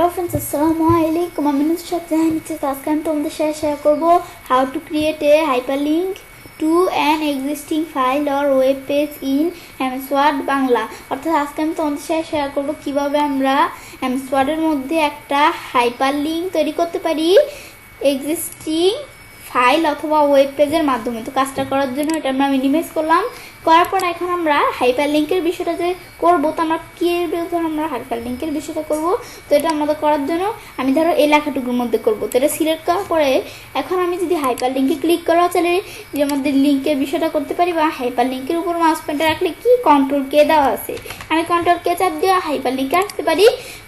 Hello friends, Assalamualaikum. আমি নুসরাত জাহান। আজকে আমি তোমাদের সাথে শেয়ার করব how to create a hyperlink to an existing file or web page in MS Word Bangla. অর্থাৎ আজকে আমি তোমাদের সাথে শেয়ার করব কিভাবে আমরা MS Word এর মধ্যে একটা হাইপারলিংক তৈরি করতে পারি এক্সিস্টিং ফাইল অথবা ওয়েব পেজের মাধ্যমে। তো কাজটা করার জন্য এটা আমরা মিনিমাইজ করলাম, করার পর এখন আমরা হাইপারলিংকের বিষয়টা যে করবো, তো আমরা কি ধরো আমরা হাইপারলিংকের বিষয়টা করব। তো এটা আমাদের করার জন্য আমি ধরো এই লেখাটুকুর মধ্যে করব। তো এটা সিলেক্ট করার পরে এখন আমি যদি হাইপারলিংকে ক্লিক করা চাইলে যে আমাদের লিঙ্কের বিষয়টা করতে পারি, বা হাইপারলিংকের উপর মাউস পয়েন্টার রাখলে কি কন্ট্রোল কে দেওয়া আছে, আমি কন্ট্রোল কে চাপ দিয়ে হাইপারলিংকে আসতে পারি।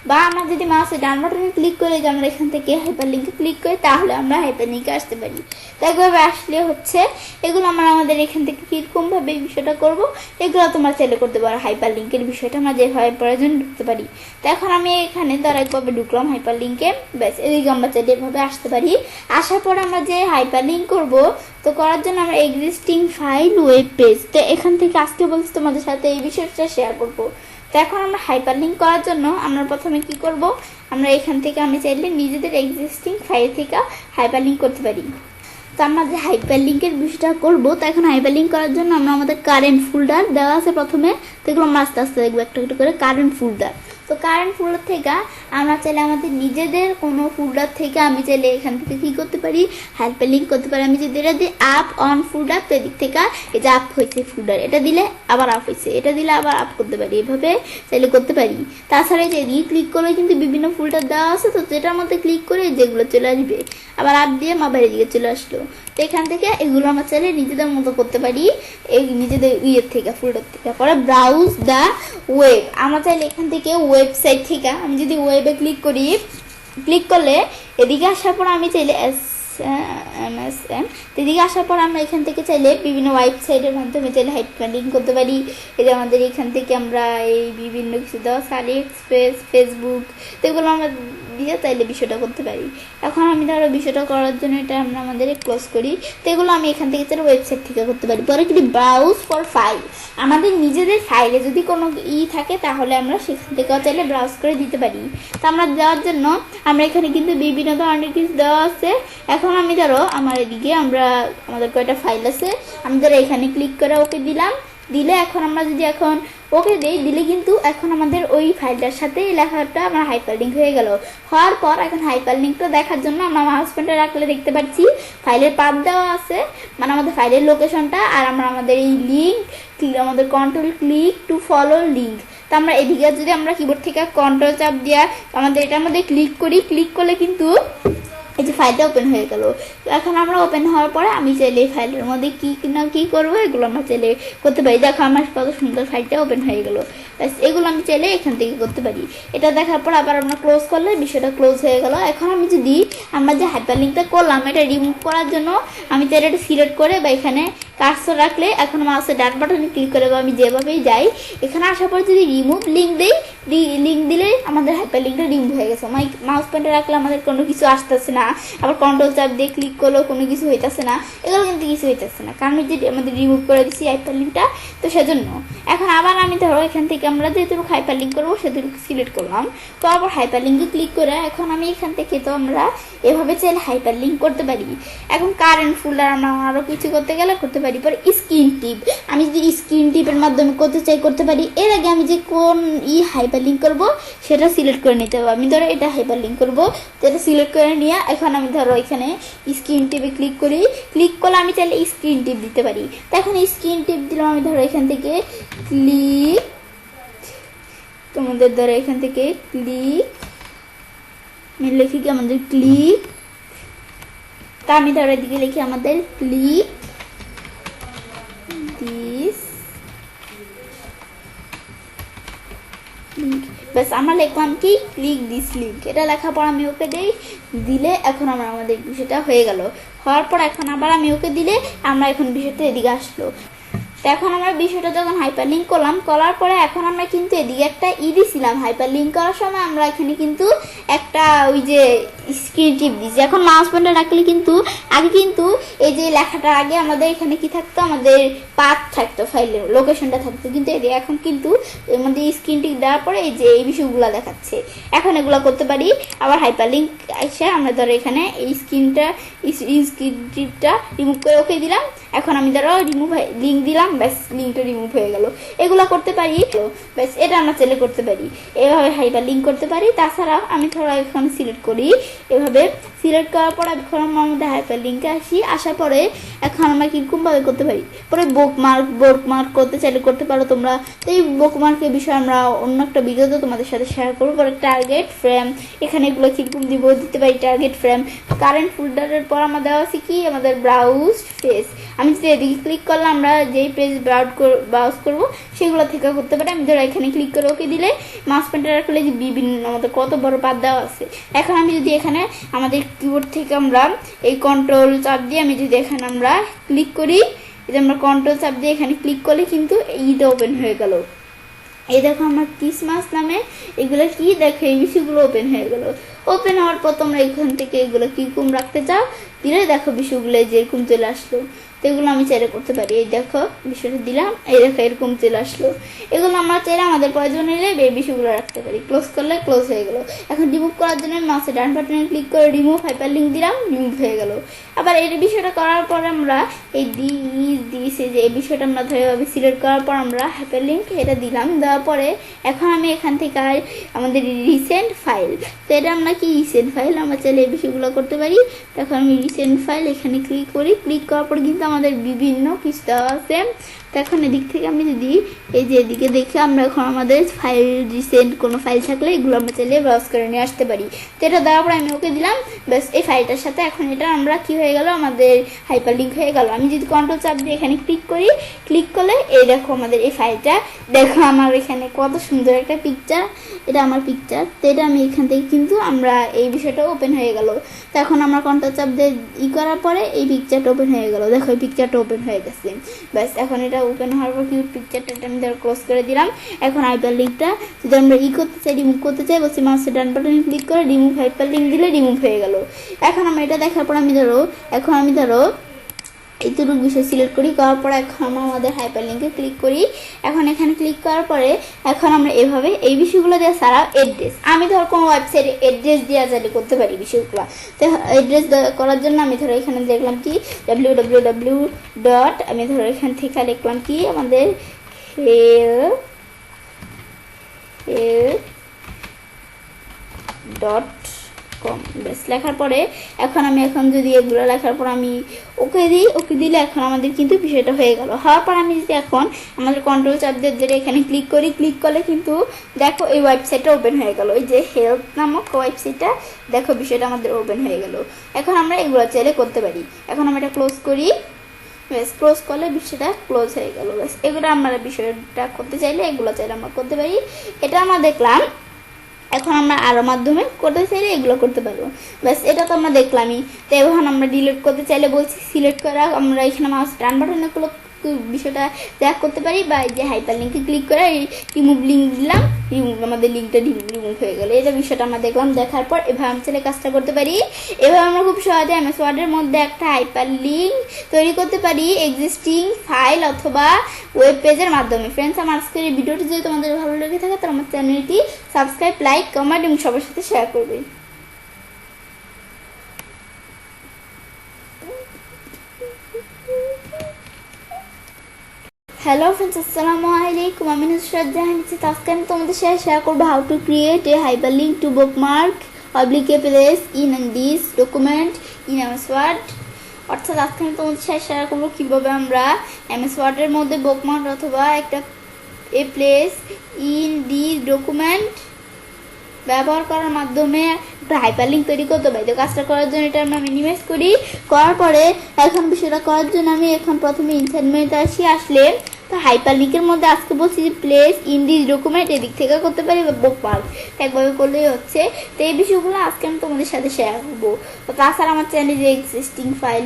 বা আমরা যদি মাউসের ডান বাটনে ক্লিক করে যে আমরা এখান থেকে হাইপারলিংকে ক্লিক করি, তাহলে আমরা হাইপারলিংকে আসতে পারি। তো একভাবে আসলে হচ্ছে এগুলো আমরা আমাদের এখান থেকে কীরকমভাবে এই বিষয়টা করবো, এগুলো তোমরা চাইলে করতে পারো। হাইপারলিংকের বিষয়টা আমরা যেভাবে প্রয়োজন ঢুকতে পারি। তো এখন আমি এখানে ধর একভাবে ঢুকলাম হাইপারলিংকে, ব্যাস এদিকে আমরা চাইলে এভাবে আসতে পারি। আসার পরে আমরা যে হাইপারলিংক করব, তো করার জন্য আমরা এক্সিস্টিং ফাইল ওয়েব পেজ, তো এখান থেকে আজকে বলছি তোমাদের সাথে এই বিষয়টা শেয়ার করব। তো এখন আমরা হাইপারলিংক করার জন্য আমরা প্রথমে কি করব, আমরা এখান থেকে আমি চাইলে নিজেদের এক্সিস্টিং ফাইল থেকে হাইপারলিংক করতে পারি। তো আমরা যে হাইপারলিংকের বিষয়টা করবো, তো এখন হাইপারলিংক করার জন্য আমরা আমাদের কারেন্ট ফোল্ডার দেওয়া আছে প্রথমে, তো এগুলো আমরা আস্তে আস্তে দেখবো একটা একটা করে। কারেন্ট ফোল্ডার, তো কারেন্ট ফোল্ডার থেকে আমরা চাইলে আমাদের নিজেদের কোনো ফোল্ডার থেকে আমি চাইলে এখান থেকে কী করতে পারি, হাইপারলিংক করতে পারি। আমি যদি এটা দিই আপ অন ফোল্ডার, তো এদিক থেকে এই যে আপ হয়েছে ফোল্ডার, এটা দিলে আবার আপ হয়েছে, এটা দিলে আবার আপ করতে পারি, এভাবে চাইলে করতে পারি। তাছাড়া যে এদিকে ক্লিক করলে কিন্তু বিভিন্ন ফোল্ডার দেওয়া আছে, তো যেটার মধ্যে ক্লিক করে যেগুলো চলে আসবে, আবার আপ দিয়ে আবার এদিকে চলে আসলো। তো এখান থেকে এগুলো আমরা চাইলে নিজেদের মতো করতে পারি, এই নিজেদের ইয়ের থেকে ফোল্ডার থেকে। পরে ব্রাউজ দ্য ওয়েব, আমরা চাইলে এখান থেকে ওয়েবসাইট থেকে আমি যদি ওয়েবে ক্লিক করি, ক্লিক করলে এদিকে আসার পর আমি চাইলে MSM, এদিকে আসার পর আমরা এখান থেকে চাইলে বিভিন্ন ওয়েবসাইটের মাধ্যমে চাইলে হাইপারলিংক করতে পারি। এই যে আমাদের এখান থেকে আমরা এই বিভিন্ন কিছু দেওয়া আলি এক্সপ্রেস, ফেসবুক, তো এগুলো আমরা দিয়ে চাইলে বিষয়টা করতে পারি। এখন আমি ধরো বিষয়টা করার জন্য এটা আমরা আমাদের ক্লোজ করি, তো এগুলো আমি এখান থেকে চাইলে ওয়েবসাইট থেকে করতে পারি। পরে কি ব্রাউজ ফর ফাইল, আমাদের নিজেদের ফাইলে যদি কোনো থাকে তাহলে আমরা সেখান থেকেও চাইলে ব্রাউজ করে দিতে পারি। তো আমরা দেওয়ার জন্য আমরা এখানে কিন্তু বিভিন্ন ধরনের কিছু দেওয়া আছে। এখন আমি ধরো আমার এদিকে আমাদের কয়টা ফাইল আছে, আমি ধরো এখানে ক্লিক করে ওকে দিলাম, দিলে এখন আমরা যদি এখন ওকে দেই, দিলে কিন্তু এখন আমাদের ওই ফাইলটার সাথে লেখাটা আমার হাইপারলিংক হয়ে গেল। হওয়ার পর এখন হাইপারলিংকটা দেখার জন্য আমরা মাউস পয়েন্টার রাখলে দেখতে পাচ্ছি ফাইলের পাথ দেওয়া আছে, মানে আমাদের ফাইলের লোকেশনটা, আর আমরা আমাদের এই লিঙ্ক আমাদের control click to follow link. তো আমরা এদিকে যদি আমরা কিবোর্ড থেকে কন্ট্রোল চাপ দিয়া আমাদের এটার মধ্যে ক্লিক করি, ক্লিক করলে কিন্তু এই যে ফাইলটা ওপেন হয়ে গেল। এখন আমরা ওপেন হওয়ার পরে আমি চাইলে এই ফাইলের মধ্যে কী না কী করবো, এগুলো আমরা চাইলে করতে পারি। দেখো আমার কত সুন্দর ফাইলটা ওপেন হয়ে গেল, এগুলো আমি চাইলে এখান থেকে করতে পারি। এটা দেখার পর আবার আমরা ক্লোজ করলে বিষয়টা ক্লোজ হয়ে গেল। এখন আমি যদি আমরা যে হাইপারলিংকটা করলাম এটা রিমুভ করার জন্য আমি চাইলে এটা সিলেক্ট করে বা এখানে কার্সর রাখলে এখন মাউসের ডান বাটনে ক্লিক করে বা আমি যেভাবেই যাই, এখানে আসার পর যদি রিমুভ লিঙ্ক দিই, লিঙ্ক দিলে আমাদের হাইপারলিংকটা রিমুভ হয়ে গেছে। মাউস পয়েন্টে রাখলে আমাদের কোনো কিছু আসতেছে না, আবার কন্ট্রোল চাপ দিয়ে ক্লিক করলেও কোনো কিছু হইতেছে না, এগুলো কিন্তু কিছু হইতেছে না, কারণ যদি আমাদের রিমুভ করে দিচ্ছি হাইপারলিংকটা, তো সেজন্য। এখন আবার আমি ধরো এখান থেকে আমরা যেটুকু হাইপারলিংক করবো সেটুকু সিলেক্ট করলাম, তো আবার হাইপারলিংকে ক্লিক করে এখন আমি এখান থেকে তো আমরা এভাবে চাইলে হাইপারলিংক করতে পারি। এখন কারেন্ট ফোল্ডার আমরা আরও কিছু করতে গেলে করতে পারি। পরে স্ক্রিন টিপ, আমি যদি স্ক্রিন টিপের মাধ্যমে করতে চাই করতে পারি। এর আগে আমি যে কোন হাইপারলিংক করবো সেটা সিলেক্ট করে নিতে হবে। আমি ধরো এটা হাইপারলিংক করবো, তো এটা সিলেক্ট করে নিয়ে এখন আমি ধরো এখানে স্ক্রিন টিপে ক্লিক করি, ক্লিক করলে আমি চাইলে স্ক্রিন টিপ দিতে পারি। তো এখন স্ক্রিন টিপ দিলাম আমি ধরো এখান থেকে ক্লিক, তোমাদের ধরো এখান থেকে ক্লিক লিখি কি আমাদের ক্লিক, তা আমি ধরো এদিকে লিখি আমাদের ক্লিক দিস লিঙ্ক, ব্যাস আমরা লিখলাম কি ক্লিক দিস লিঙ্ক। এটা লেখার পর আমি ওকে দিই, দিলে এখন আমাদের বিষয়টা হয়ে গেল। হওয়ার পর এখন আবার আমি ওকে দিলে আমরা এখন বিষয়টা এদিকে আসলো। তো এখন আমরা বিষয়টা যখন হাইপারলিংক করলাম, করার পরে এখন আমরা কিন্তু এদিকে একটা দিছিলাম হাইপারলিংক করার সময় আমরা এখানে কিন্তু একটা ওই যে স্ক্রিন টিপ দিয়েছি। এখন মাউস পয়েন্টার রাখলে কিন্তু আগে কিন্তু এই যে লেখাটার আগে আমাদের এখানে কি থাকতো, আমাদের পাথ থাকতো, ফাইলের লোকেশনটা থাকতো, কিন্তু এখন কিন্তু আমাদের স্ক্রিন টিপ দেওয়ার পরে এই যে এই বিষয়গুলো দেখাচ্ছে। এখন এগুলো করতে পারি। আবার হাইপার লিঙ্ক এসে আমরা ধরো এখানে এই স্ক্রিন টিপটা রিমুভ করে ওকে দিলাম। এখন আমি ধরো রিমুভ লিঙ্ক দিলাম, ব্যাস লিঙ্কটা রিমুভ হয়ে গেল। এগুলো করতে পারি, ব্যাস এটা আমরা চাইলে করতে পারি। এভাবে হাইপার লিঙ্ক করতে পারি। তাছাড়া আমি ধরো এখন সিলেক্ট করি, এভাবে সিলেক্ট করার পর এখন আমরা আমাদের হাইপার লিঙ্কে আসার পরে এখন আমরা কিরকমভাবে করতে পারি, পরে বুকমার্ক করতে চাইলে করতে পারো তোমরা। তো এই বুকমার্কের বিষয়ে আমরা অন্য একটা ভিডিওতে তোমাদের সাথে শেয়ার করবো। পরে টার্গেট ফ্রেম, এখানে এগুলো কিরকম দিতে পারি। টার্গেট ফ্রেম, কারেন্ট ফোল্ডারের পর আমরা দেওয়া আছে কি আমাদের ব্রাউজ পেজ। আমি যদি এদিকে ক্লিক করলে আমরা যেই পেজ ব্রাউজ করবো সেগুলো থেকে করতে পারি। আমি ধরো এখানে ক্লিক করে ওকে দিলে মাউস পয়েন্টার রাখলে যে বিভিন্ন আমাদের কত বড় পাত দেওয়া আছে। এখন আমি যদি এখানে আমাদের কিবোর্ড থেকে আমরা এই কন্ট্রোল চাপ দিয়ে আমি যদি এখানে আমরা ক্লিক করি, এই যে আমরা কন্ট্রোল চাপ দিয়ে এখানে ক্লিক করলে কিন্তু এইটা ওপেন হয়ে গেল। এই দেখো আমার ক্রিসমাস নামে এগুলো কি দেখো এই বিষয়গুলো ওপেন হয়ে গেল। ওপেন হওয়ার পর তোমরা এখান থেকে এগুলো কিরকম রাখতে চাও দিলে দেখো বিষয়গুলো যেরকম চলে আসলো। তো এগুলো আমি চাইলে করতে পারি। এই দেখো বিষয়টা দিলাম, এই দেখো এরকম চলে আসলো। এগুলো আমরা চাইলে আমাদের প্রয়োজন হলে এই বিষয়গুলো রাখতে পারি। ক্লোজ করলে ক্লোজ হয়ে গেল। এখন রিমুভ করার জন্য মাউসের ডান বাটনে ক্লিক করে রিমুভ হাইপার লিঙ্ক দিলাম, রিমুভ হয়ে গেল। আবার এই বিষয়টা করার পর আমরা এই দিয়েছে যে এই বিষয়টা আমরা ধরে সিলেক্ট করার পর আমরা হাইপার লিঙ্ক এটা দিলাম। দেওয়ার পরে এখন আমি এখান থেকে আমাদের রিসেন্ট ফাইল, তো এটা আমরা কি রিসেন্ট ফাইল আমরা চাইলে এই বিষয়গুলো করতে পারি। এখন আমি রিসেন্ট ফাইল এখানে ক্লিক করি। ক্লিক করার পর কিন্তু আমাদের বিভিন্ন কিছু দেওয়া আছে। তো এখন এদিক থেকে আমি যদি এই যে এদিকে দেখে আমরা এখন আমাদের ফাইল রিসেন্ট কোনো ফাইল থাকলে এগুলো আমরা চাইলে ব্রাউজ করে নিয়ে আসতে পারি। তো এটা দেওয়ার পর আমি ওকে দিলাম, ব্যাস এই ফাইলটার সাথে এখন এটা আমরা কি হয়ে গেল, আমাদের হাইপার লিঙ্ক হয়ে গেল। আমি যদি কন্ট্রোল চাপ দিয়ে এখানে ক্লিক করি, ক্লিক করলে এই দেখো আমাদের এই ফাইলটা, দেখো আমার এখানে কত সুন্দর একটা পিকচার, এটা আমার পিকচার। তো এটা আমি এখান থেকে কিন্তু আমরা এই বিষয়টা ওপেন হয়ে গেল। তো এখন আমরা কন্ট্রোল চাপ দিয়ে করার পরে এই পিকচারটা ওপেন হয়ে গেল। দেখো এই পিকচারটা ওপেন হয়ে গেছে। ব্যাস এখন এটা ওপেন হওয়ার পর কি পিকচারটা আমি ধরো ক্লোজ করে দিলাম। এখন হাইপার লিঙ্কটা যদি আমরা করতে চাই, রিমুভ করতে চাই, বলছি মাউসের ডান বাটনে ক্লিক করে রিমুভ হাইপার লিঙ্ক দিলে রিমুভ হয়ে গেল। এখন আমরা এটা দেখার পর আমি ধরো এইটুকু বিষয় সিলেক্ট করি। করার পর এখন আমরা আমাদের হাইপার লিঙ্কে ক্লিক করি। এখন এখানে ক্লিক করার পরে এখন আমরা এভাবে এই বিষয়গুলো দেওয়া ছাড়া অ্যাড্রেস, আমি ধরো কোনো ওয়েবসাইটে অ্যাড্রেস দেওয়া যাবে করতে পারি বিষয়গুলো। তো অ্যাড্রেস করার জন্য আমি ধরো এখানে দেখলাম কি www. আমি ধরো এখান থেকে লিখলাম কি আমাদের help.com। বেশ লেখার পরে এখন যদি এগুলো লেখার পর আমি ওকে দিই, ওকে দিলে এখন আমাদের কিন্তু বিষয়টা হয়ে গেল। হওয়ার পর আমি যদি এখন আমাদের কন্ট্রোল চাপ দিয়ে যেটা এখানে ক্লিক করি, ক্লিক করলে কিন্তু দেখো এই ওয়েবসাইটটা ওপেন হয়ে গেল। এই যে হেল্প নামক ওয়েবসাইটটা, দেখো বিষয়টা আমাদের ওপেন হয়ে গেল। এখন আমরা এগুলো চাইলে করতে পারি। এখন আমরা এটা ক্লোজ করি, ব্যাস ক্লোজ করলে বিষয়টা ক্লোজ হয়ে গেল। ব্যাস এগুলো আমরা বিষয়টা করতে চাইলে এগুলো চাইলে আমরা করতে পারি। এটা আমরা দেখলাম। এখন আমরা আরো মাধ্যমে করতে চাইলে এগুলো করতে পারবো। ব্যাস এটা তো আমরা দেখলামই। তো এখন আমরা ডিলিট করতে চাইলে বলছি সিলেক্ট করা, আমরা এখানে মাউস ডান বাটনে বিষয়টা দেখ করতে পারি, বা এই যে হাইপার লিঙ্কে ক্লিক করে রিমুভ লিঙ্ক দিলাম, আমাদের লিঙ্কটা রিমুভ হয়ে গেল। এটা বিষয়টা আমরা দেখলাম। দেখার পর এভাবে আমি চাইলে কাজটা করতে পারি। এভাবে আমরা খুব সহজে এমএস ওয়ার্ডের মধ্যে একটা হাইপার লিঙ্ক তৈরি করতে পারি এক্সিস্টিং ফাইল অথবা ওয়েব পেজের মাধ্যমে। ফ্রেন্ডস, আমার আজকের এই ভিডিওটি যদি তোমাদের ভালো লেগে থাকে তাহলে আমার চ্যানেলটি সাবস্ক্রাইব, লাইক, কমেন্ট এবং সবার সাথে শেয়ার করবে। হ্যালো ফ্রেন্ডস, আসসালামু আলাইকুম। আমি নুসরাত জাহান। আজকে আমি তোমাদের সাথে শেয়ার করবো how to create a hyperlink to bookmark oblique a place in this document in MS Word. অর্থাৎ আজকে আমি তোমাদের সাথে শেয়ার করবো কীভাবে আমরা এমএস ওয়ার্ডের মধ্যে বুকমার্ক অথবা একটা এ প্লেস ইন দিস ডকুমেন্ট ব্যবহার করার মাধ্যমে একটা হাইপার লিঙ্ক তৈরি করতে পারি। তো কাজটা করার জন্য এটা আমরা মিনিমাইজ করি। করার পরে এখন বিষয়টা করার জন্য আমি এখন প্রথমে ইনসার্ট মেনুতে আসলে তো হাইপার লিঙ্কের মধ্যে আজকে বলছি যে প্লেস ইন দিস ডকুমেন্ট এদিক থেকে করতে পারি বা বুকমার্ক একভাবে করলেই হচ্ছে। তো এই বিষয়গুলো আজকে আমি তোমাদের সাথে শেয়ার করবো। তো তাছাড়া আমার চ্যানেলে যে existing file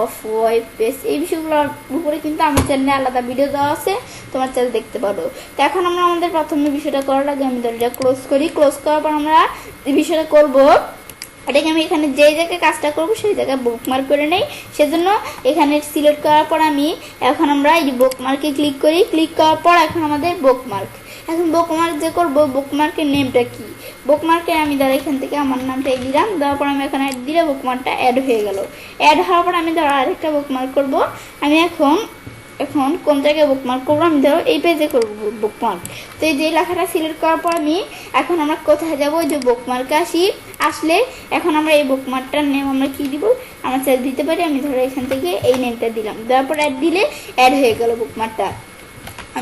of web page এই বিষয়গুলোর উপরে কিন্তু আমার চ্যানেলে আলাদা ভিডিও দেওয়া আছে, তোমার চ্যানেল দেখতে পারো। তো এখন আমরা আমাদের প্রথমে বিষয়টা করার আগে আমি এটা ক্লোজ করি। ক্লোজ করার পর আমরা এই বিষয়টা করবো এটাকে আমি এখানে যে জায়গায় কাজটা করব সেই জায়গায় বুকমার্ক করে নেই। সেজন্য এখানে সিলেক্ট করার পর আমি এখন আমরা এই বুকমার্কে ক্লিক করি। ক্লিক করার পর এখন আমাদের বুকমার্ক, এখন বুকমার্ক যে করবো বুকমার্কের নেমটা কি, বুকমার্কে আমি ধরো এখান থেকে আমার নামটা দিলাম, দেওয়ার পর আমি এখন অ্যাড দিলে বুকমার্কটা অ্যাড হয়ে গেল। অ্যাড হওয়ার পর আমি ধরো আরেকটা বুকমার্ক করব। আমি এখন কোন জায়গায় বুকমার্ক করবো, আমি ধরো এই পেজে করবো বুকমার্ক। তো এই যে লেখাটা সিলেক্ট করার পর আমি এখন আমরা কোথায় যাবো, যে বুকমার্কে আসলে এখন আমরা এই বুকমার্কটার নেম আমরা কি দিব, আমরা চাইলে দিতে পারি। আমি ধরো এখান থেকে এই নেমটা দিলাম, দেওয়ার পর অ্যাড দিলে অ্যাড হয়ে গেল বুকমার্কটা।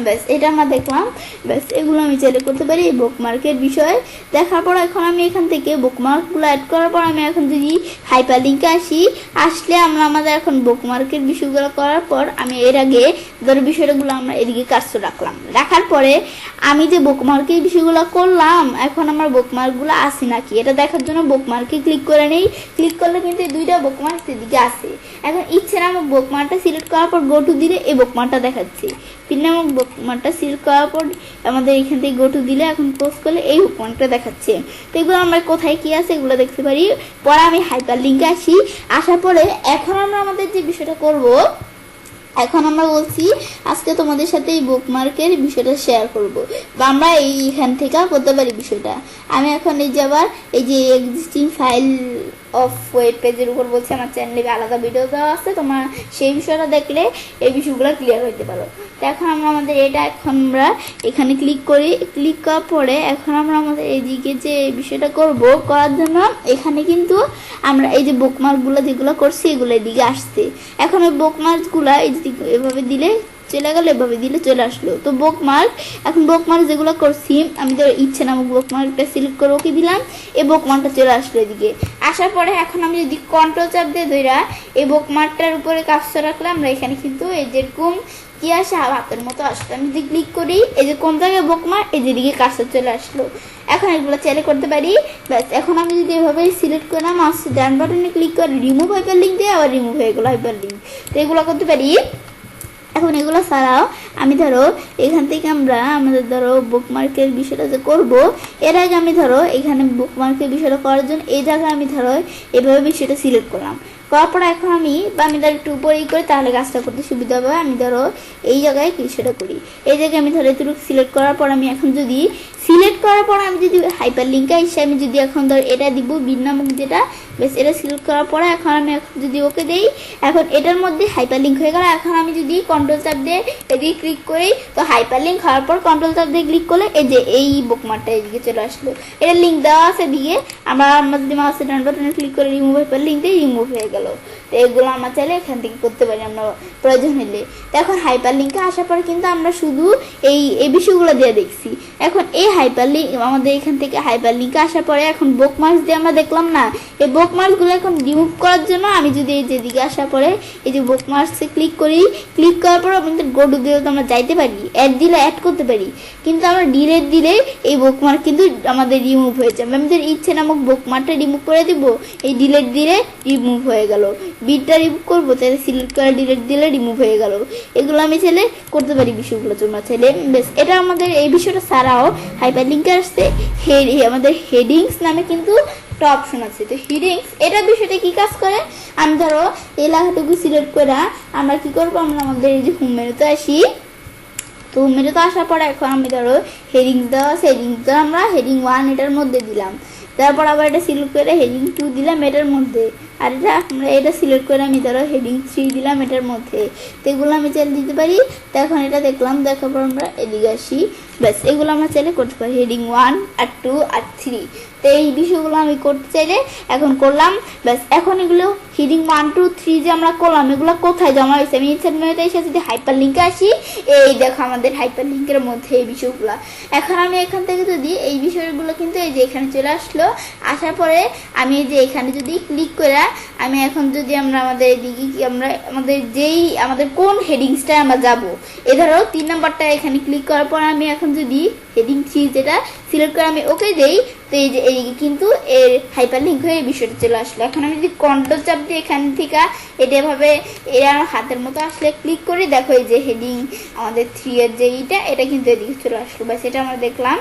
ব্যাস এটা আমরা দেখলাম। ব্যাস এগুলো আমি চাইলে করতে পারি এই বুকমার্কের বিষয় দেখার পর এখন আমি এখান থেকে বুকমার্কগুলো অ্যাড করার পর আমি এখন যদি হাইপার লিঙ্কে আসলে আমরা আমাদের এখন বুকমার্কের বিষয়গুলো করার পর আমি এর আগে ধরো বিষয়গুলো আমরা এদিকে কাজটা রাখার পরে আমি যে বুকমার্কের বিষয়গুলো করলাম, এখন আমার বুকমার্কগুলো আসে নাকি এটা দেখার জন্য বুকমার্কে ক্লিক করে নেই। ক্লিক করলে কিন্তু এই দুইটা বুকমার্ক এদিকে আসে। এখন ইচ্ছে নামক বুকমার্কটা সিলেক্ট করার পর গো টু দিলে এই বুকমার্কটা দেখাচ্ছে। পিন নামক বুকমার্কটা সিলেক্ট করার পর আমাদের এখান থেকে গো টু দিলে এখন পোস্ট করলে এই বুকমার্কটা দেখাচ্ছে। তো এগুলো আমরা কোথায় কি আছে এগুলো দেখতে পারি। পরে আমি হাইপার লিঙ্কে আসার পরে এখন আমরা আমাদের যে বিষয়টা করব, এখন আমরা বলছি আজকে তোমাদের সাথে এই বুকমার্কের বিষয়টা শেয়ার করব, বা আমরা এইখান থেকে করতে পারি বিষয়টা। আমি এখন এই যে আবার এই যে এক্সিস্টিং ফাইল অফ ওয়েব পেজের উপর বলছি, আমার চ্যানেলে আলাদা ভিডিও দেওয়া আছে, তোমার সেই বিষয়টা দেখলে এই বিষয়গুলো ক্লিয়ার হইতে পারো। তো এখন আমরা আমাদের এটা এখন আমরা এখানে ক্লিক করি। ক্লিক করার পরে এখন আমরা আমাদের এইদিকে যে বিষয়টা করার জন্য এখানে কিন্তু আমরা এই যে বুকমার্কগুলো যেগুলো করছি এগুলো এদিকে আসছে। এখন ওই বুকমার্কগুলো এভাবে দিলে চলে গেল, এভাবে দিলে চলে আসলো। তো বুকমার্ক এখন বুকমার্ক যেগুলো করছি আমি তো ইচ্ছে নামক বুকমার্কটা সিলেক্ট করে ওকে দিলাম, এই বুকমার্কটা চলে আসলো এদিকে। আসার পরে এখন আমি যদি কন্ট্রোল চাপ দিয়ে ধরা এই বুকমার্কটার উপরে কাজটা রাখলাম, আমরা এখানে কিন্তু এই যেরকম কি আসে হাতের মতো আসলো। আমি যদি ক্লিক করি এই যে কোন জায়গায় বুকমার্ক এই যেদিকে কাজটা চলে আসলো। এখন এগুলো চাইলে করতে পারি। ব্যাস এখন আমি যদি এভাবে সিলেক্ট করে মাউস ডান বাটনে ক্লিক করে রিমুভ হাইপার লিঙ্ক দিয়ে আবার রিমুভ হয়ে গেলো হাইপার লিঙ্ক। তো এগুলো করতে পারি। এখন এগুলো ছাড়াও আমি ধরো এখান থেকে আমরা আমাদের ধরো বুকমার্কের বিষয়টা যে করবো, এর আগে আমি ধরো এখানে বুকমার্কের বিষয়টা করার জন্য এই জায়গায় আমি ধরো এভাবে বিষয়টা সিলেক্ট করলাম। করার পরে এখন আমি ধরো একটু উপরেই করি তাহলে কাজটা করতে সুবিধা হবে। আমি ধরো এই জায়গায় বিষয়টা করি, এই জায়গায় আমি ধরো এটুকু সিলেক্ট করার পর আমি এখন যদি সিলেক্ট করার পর আমি যদি হাইপার লিঙ্কে এসে আমি যদি এখন ধরো এটা দিব বিন নামক যেটা, বেশ এটা সিলেক্ট করার পরে এখন আমি যদি ওকে দেই, এখন এটার মধ্যে হাইপার লিঙ্ক হয়ে গেল। এখন আমি যদি কন্ট্রোল চাপ দিয়ে এদিকে ক্লিক করি তো হাইপার লিঙ্ক হওয়ার পর কন্ট্রোল চাপ দিয়ে ক্লিক করলে এই যে এই বুকমার্কটা এদিকে চলে আসলো। এটা লিঙ্ক দেওয়া আছে দিকে, আমরা যদি মাউসের ডান বাটনে ক্লিক করে রিমুভ হাইপার লিঙ্ক দিয়ে রিমুভ হয়ে গেল। তো এগুলো আমরা চাইলে এখান থেকে করতে পারি আমরা প্রয়োজন হলে। তো এখন হাইপার লিঙ্কে আসার পর কিন্তু আমরা শুধু এই বিষয়গুলো দিয়ে দেখছি। এখন এই হাইপার লিঙ্ক আমাদের এখান থেকে হাইপার লিঙ্কে আসার পরে এখন বুকমার্কস দিয়ে আমরা দেখলাম না, এই বুকমার্কসগুলো এখন রিমুভ করার জন্য আমি যদি এই যেদিকে আসার পরে এই যে বুকমার্কসে ক্লিক করি, ক্লিক করার পর আমাদের গো টু দিলে তো আমরা যাইতে পারি, অ্যাড দিলে অ্যাড করতে পারি, কিন্তু আমরা ডিলেট দিলে এই বুকমার্ক কিন্তু আমাদের রিমুভ হয়ে যাবে। আমাদের ইচ্ছে নামক বুকমার্কটা রিমুভ করে দিব, এই ডিলেট দিলে রিমুভ হয়ে গেল। বিটটা রিমুভ করবো তাহলে সিলেক্ট করে ডিলেট দিলে রিমুভ হয়ে গেল। এগুলো আমি চাইলে করতে পারি বিষয়গুলো তোমরা চাইলে। বেশ এটা আমাদের এই বিষয়টা ছাড়াও হাইপার লিঙ্কে আসছে আমাদের হেডিংস নামে কিন্তু একটা অপশন আছে। তো হেডিংস এটা বিষয়টা কি কাজ করে, আমি ধরো এই লেখাটুকু সিলেক্ট করে আমরা কি করবো, আমরা আমাদের এই যে হোম মেনুতে আসি। তো হোম মেনুতে আসার পরে এখন আমি ধরো হেডিংস দেওয়া আছে, হেডিংস আমরা হেডিং 1 এটার মধ্যে দিলাম, তারপর আবার এটা সিলেক্ট করে হেডিং 2 দিলাম এটার মধ্যে, আর এটা আমরা এটা সিলেক্ট করে আমি ধরো হেডিং 3 দিলাম এটার মধ্যে। তো এগুলো আমি চাইলে দিতে পারি। তো এখন এটা দেখলাম, দেখার পর আমরা এদিকে আসি। ব্যাস এগুলো আমরা চাইলে করতে পারি হেডিং 1 আর 2 আর 3। তো এই বিষয়গুলো আমি করতে চাইলে এখন করলাম। ব্যাস এখন এগুলো হেডিং 1 2 3 যে আমরা করলাম এগুলো কোথায় জমা হয়েছে, আমি ইনসার্ট মেনুতে এসে যদি হাইপার লিঙ্কে আসি, এই দেখো আমাদের হাইপার লিঙ্কের মধ্যে এই বিষয়গুলো। এখন আমি এখান থেকে যদি এই বিষয়গুলো কিন্তু এই যে এখানে চলে আসলো, আসার পরে আমি এই যে এখানে যদি ক্লিক করে আমি এখন যদি আমরা আমাদের এদিকে কি আমরা আমাদের কোন হেডিংসটা আমরা যাবো, এ ধরো 3 নাম্বারটা এখানে ক্লিক করার পর আমি এখন যদি হেডিং 3 যেটা সিলেক্ট করে আমি ওকে দেই, তো এই যে এইদিকে কিন্তু এর হাইপার লিঙ্ক হয়ে এই বিষয়টা চলে আসলো। এখন আমি যদি কন্ট্রোল চাপ দিয়ে এখান থেকে এটা এভাবে এর হাতের মতো আসলে ক্লিক করি, দেখো এই যে হেডিং আমাদের 3 এর যে এটা কিন্তু এদিকে চলে আসলো। ব্যাস এটা আমরা দেখলাম।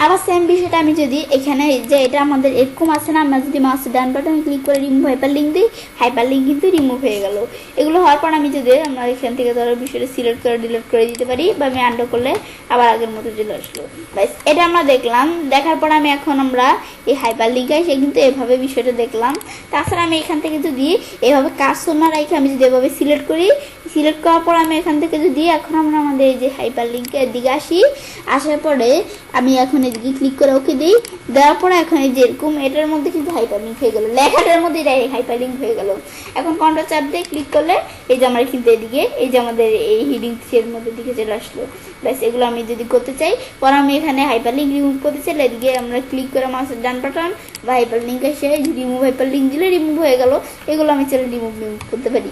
আবার সেম বিষয়টা আমি যদি এখানে যে এটা আমাদের এরকম আছে না, আমরা যদি মাউস ডান বাটনে ক্লিক করে রিমুভ হাইপার লিঙ্ক দিই, হাইপার লিঙ্ক কিন্তু রিমুভ হয়ে গেল। এগুলো হওয়ার পর আমি যদি আমরা এখান থেকে ধরো বিষয়টা সিলেক্ট করে ডিলিট করে দিতে পারি, বা আমি আন্ডু করলে আবার আগের মতো চলে আসলো। ব্যাস এটা আমরা দেখলাম। দেখার পর আমি এখন আমরা এই হাইপার লিঙ্কে এসে কিন্তু এভাবে বিষয়টা দেখলাম। তাছাড়া আমি এখান থেকে যদি এভাবে কার্সর না রেখে আমি যদি এভাবে সিলেক্ট করি, সিলেক্ট করার পর আমি এখান থেকে যদি এখন আমরা আমাদের এই যে হাইপার লিঙ্কের দিকে আসি, আসার পরে আমি এখন এদিকে ক্লিক করে ওকে দিই, দেওয়ার পরে এখন এই যেরকম এটার মধ্যে কিন্তু হাইপার লিঙ্ক হয়ে গেল, লেখাটার মধ্যে ডাইরেক্ট হাইপার লিঙ্ক হয়ে গেল। এখন কন্ট্রোল চাপ দিয়ে ক্লিক করলে এই যে আমরা কিন্তু এদিকে এই যে আমাদের এই হিডিং এর মধ্যে দিকে চলে আসলো। ব্যাস এগুলো আমি যদি করতে চাই, পর আমি এখানে হাইপার লিঙ্ক রিমুভ করতে চাইলে এদিকে আমরা ক্লিক করে মাউসের ডান বাটন বা হাইপার লিঙ্ক এসে রিমুভ হাইপার লিঙ্ক দিলে রিমুভ হয়ে গেল। এগুলো আমি চাইলে রিমুভ করতে পারি।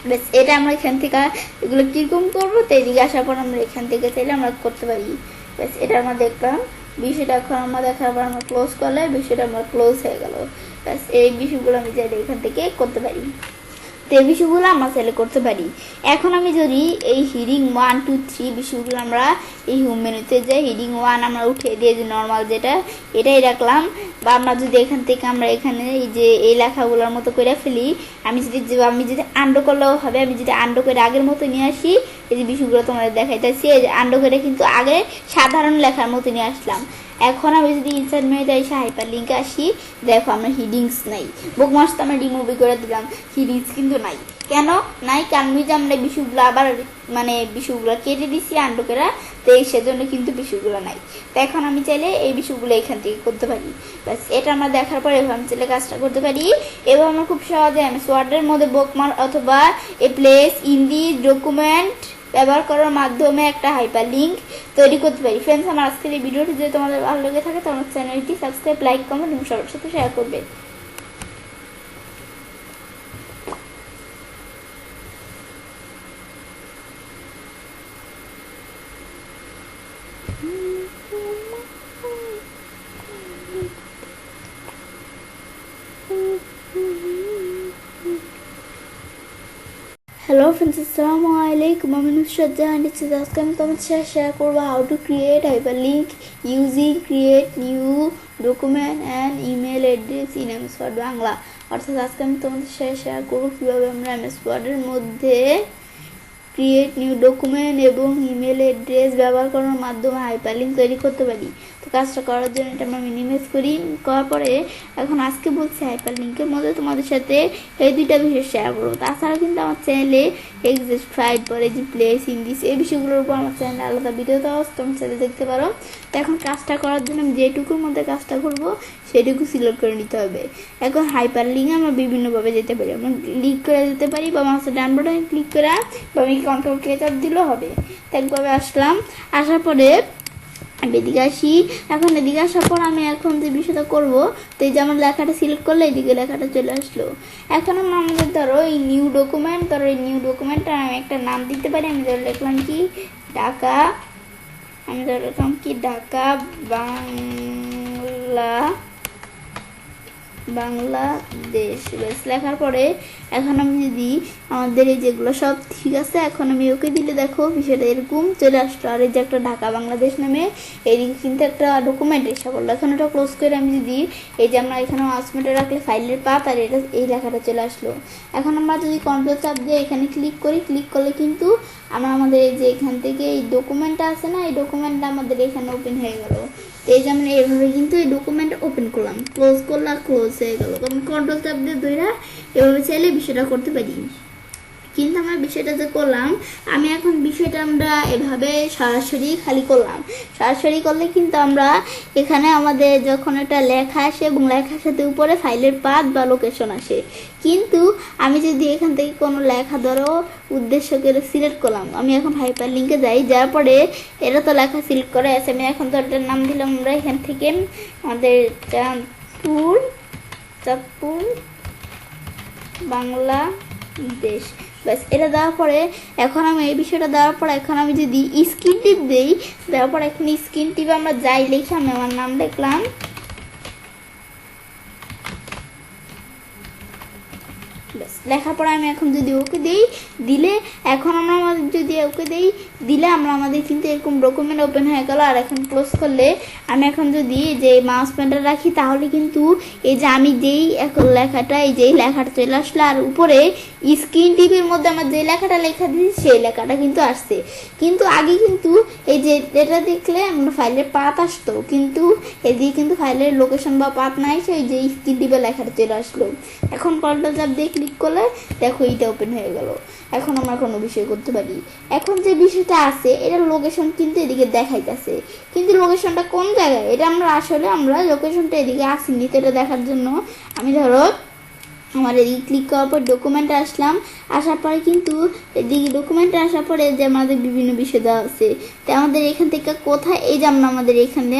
ব্যাস এটা আমরা এখান থেকে এগুলো কীরকম করবো, তো এদিকে আসার পর আমরা এখান থেকে চাইলে আমরা করতে পারি। ব্যাস এটা আমরা দেখলাম বিষয়টা। এখন আমরা দেখার পর আমরা ক্লোজ করলে বিষয়টা আমার ক্লোজ হয়ে গেল। ব্যাস এই বিষয়গুলো আমি চাইলে এখান থেকে করতে পারি, তো এই বিষয়গুলো আমরা চাইলে করতে পারি। এখন আমি যদি এই হিডিং 1 2 3 বিষয়গুলো আমরা এই হোম মেনুতে যাই, হিডিং 1 আমরা উঠে দিয়ে যে নর্মাল যেটা এটাই রাখলাম, বা আমরা যদি এখান থেকে আমরা এখানে এই যে এই লেখাগুলোর মতো করে ফেলি, আমি যদি আন্ডু করলেও হবে। আমি যদি আন্ডু করে আগের মতো নিয়ে আসি, এই যে বিষয়গুলো তোমাদের দেখাইতেছি, এই যে আন্ডু করে কিন্তু আগে সাধারণ লেখার মতো নিয়ে আসলাম। এখন আমি যদি ইনসার্ট মেনুতে এসে হাইপার লিঙ্কে আসি, দেখো আমরা হিডিংস নাই, বুকমার্কস তো আমরা রিমুভ করে দিলাম, হিডিংস কিন্তু নাই। কেন নাই? কারণ যে আমরা বিষয়গুলো আবার বিষয়গুলো কেটে দিচ্ছি আন্ডু করে, তো এই সেজন্য কিন্তু বিষয়গুলো নাই। তো এখন আমি চাইলে এই বিষয়গুলো এখান থেকে করতে পারি। ব্যাস এটা আমরা দেখার পর এভাবে আমি চাইলে কাজটা করতে পারি। এবং আমরা খুব সহজে এমএস ওয়ার্ডের মধ্যে বুকমার্ক অথবা এ প্লেস ইন দি ডকুমেন্ট ব্যবহার করার মাধ্যমে একটা হাইপার লিঙ্ক তৈরি করতে পারি। ফ্রেন্ডস, আমার আজকের এই ভিডিওটি যদি তোমাদের ভালো লেগে থাকে তো আমার চ্যানেলটি সাবস্ক্রাইব, লাইক, কমেন্ট এবং সবার সাথে শেয়ার করবে। হ্যালো ফ্রেন্ডস, আসসালামু আলাইকুম। আমি নুসরাত জাহান। আজকে আমি তোমাদের সাথে শেয়ার করবো how to create hyperlink using create new document and email address in MS Word Bangla. অর্থাৎ আজকে আমি তোমাদের সাথে শেয়ার করবো কীভাবে আমরা এমএস ওয়ার্ডের মধ্যে ক্রিয়েট নিউ ডকুমেন্ট এবং ইমেল অ্যাড্রেস ব্যবহার করার মাধ্যমে হাইপার লিঙ্ক তৈরি করতে পারি। তো কাজটা করার জন্য এটা আমরা মিনিমাইজ করি, করার পরে এখন আজকে বলছি হাইপার লিঙ্কের মধ্যে তোমাদের সাথে এই দুইটা বিষয় শেয়ার করবো। তাছাড়া কিন্তু আমার চ্যানেলে এক্সিস্ট ফাইট পরে যে প্লেস ইংলিশ এই বিষয়গুলোর উপর আমার চ্যানেলে আলাদা ভিডিও দেওয়া আছে, তোমার সাথে দেখতে পারো। তো এখন কাজটা করার জন্য আমি যেটুকুর মধ্যে কাজটা করবো সেটুকু সিলেক্ট করে নিতে হবে। এখন হাইপার লিঙ্কে আমরা বিভিন্নভাবে যেতে পারি, আমরা ক্লিক করে যেতে পারি, বা মাউসের ডান বাটনে ক্লিক করে বা আমি কন্ট্রোল কে চাপ দিলেও হবে। তো একভাবে আসলাম, আসার পরে আমি এদিকে আসি। এখন এদিকে আসার পর আমি এখন যে বিষয়টা করবো, তো এই যে আমার লেখাটা সিলেক্ট করলে এদিকে লেখাটা চলে আসলো। এখন আমরা আমাদের ধরো এই নিউ ডকুমেন্ট, ধরো এই নিউ ডকুমেন্টটা আমি একটা নাম দিতে পারি। আমি ধরো লিখলাম কি ঢাকা, আমি ধরো লিখলাম কি ঢাকা বাংলাদেশ। বেশ লেখার পরে এখন আমি যদি আমাদের এই যেগুলো সব ঠিক আছে, এখন আমি ওকে দিলে দেখো বিষয়টা এরকম চলে আসলো। আর এই যে একটা ঢাকা বাংলাদেশ নামে এইদিকে কিন্তু একটা ডকুমেন্ট এসে বললো। এখন এটা ক্লোজ করে আমি যদি এই যে আমরা এখানে আসমেটে রাখলে ফাইলের পাত আর এটা এই লেখাটা চলে আসলো। এখন আমরা যদি কন্ট্রোল চাপ দিয়ে এখানে ক্লিক করি, ক্লিক করলে কিন্তু আমরা আমাদের এই যে এখান থেকে এই ডকুমেন্টটা আছে না, এই ডকুমেন্টটা আমাদের এখানে ওপেন হয়ে গেল। এই যে আমরা এইভাবে কিন্তু এই ডকুমেন্ট ওপেন করলাম, ক্লোজ করলাম, ক্লোজ হয়ে গেল। তখন কন্ট্রোল চাপ দিয়ে ধরে এভাবে চাইলে বিষয়টা করতে পারি। কিন্তু আমরা বিষয়টা যে করলাম, আমি এখন বিষয়টা আমরা এভাবে সরাসরি খালি করলাম। সরাসরি করলে কিন্তু আমরা এখানে আমাদের যখন একটা লেখা আসে এবং লেখার সাথে উপরে ফাইলের পাথ বা লোকেশন আসে। কিন্তু আমি যদি এখান থেকে কোনো লেখা ধরো উদ্দেশ্য করে সিলেক্ট করলাম, আমি এখন হাইপার লিঙ্কে যাই, যাওয়ার পরে এটা তো লেখা সিলেক্ট করে আছে, আমি এখন তো এটার নাম দিলাম আমরা এখান থেকে আমাদের চাঁদপুর বাংলাদেশ। ব্যাস এটা দেওয়ার পরে এখন আমি এই বিষয়টা দেওয়ার পর এখন আমি যদি স্ক্রিন টিপ দিই, দেওয়ার পর এখন স্ক্রিন টিপে আমরা যাই লিখে আমি আমার নাম লিখলাম ব্যাস লেখার পরে আমি এখন যদি ওকে দিই দিলে এখন আমরা আমাদের যদি ওকে দিই দিলে আমাদের কিন্তু এরকম ডকুমেন্ট ওপেন হয়ে গেল। আর এখন ক্লোজ করলে আমি এখন যদি যে মাউস পয়েন্টার রাখি তাহলে কিন্তু এই যে আমি যেই লেখাটা এই যেই লেখাটা চলে আসলো আর উপরে স্ক্রিন টিভির মধ্যে আমার যে লেখাটা লেখা দিয়েছি সেই লেখাটা কিন্তু আসছে। কিন্তু আগে কিন্তু এই যে এটা দেখলে আমরা ফাইলের পাত আসতো, কিন্তু এদিকে কিন্তু ফাইলের লোকেশন বা পাত নাই, সেই যে স্ক্রিন টিভে লেখাটা চলে আসলো। এখন কন্ট্রোল চাপ দিয়ে ক্লিক করলে দেখো এইটা ওপেন হয়ে গেল। এখন আমরা কোনো বিষয় করতে পারি। এখন যে বিষয়টা আছে এটার লোকেশন কিন্তু এদিকে দেখাইতেছে, কিন্তু লোকেশনটা কোন জায়গায় এটা আমরা লোকেশনটা এদিকে আসিনি। তো এটা দেখার জন্য আমি ধরো আমার এদিকে ক্লিক করার পর ডকুমেন্টে আসলাম, আসার পরে কিন্তু এদিকে ডকুমেন্টে আসার পরে যে আমাদের বিভিন্ন বিষয় দেওয়া আছে। তো আমাদের এখান থেকে কোথায় এই যে আমাদের এখানে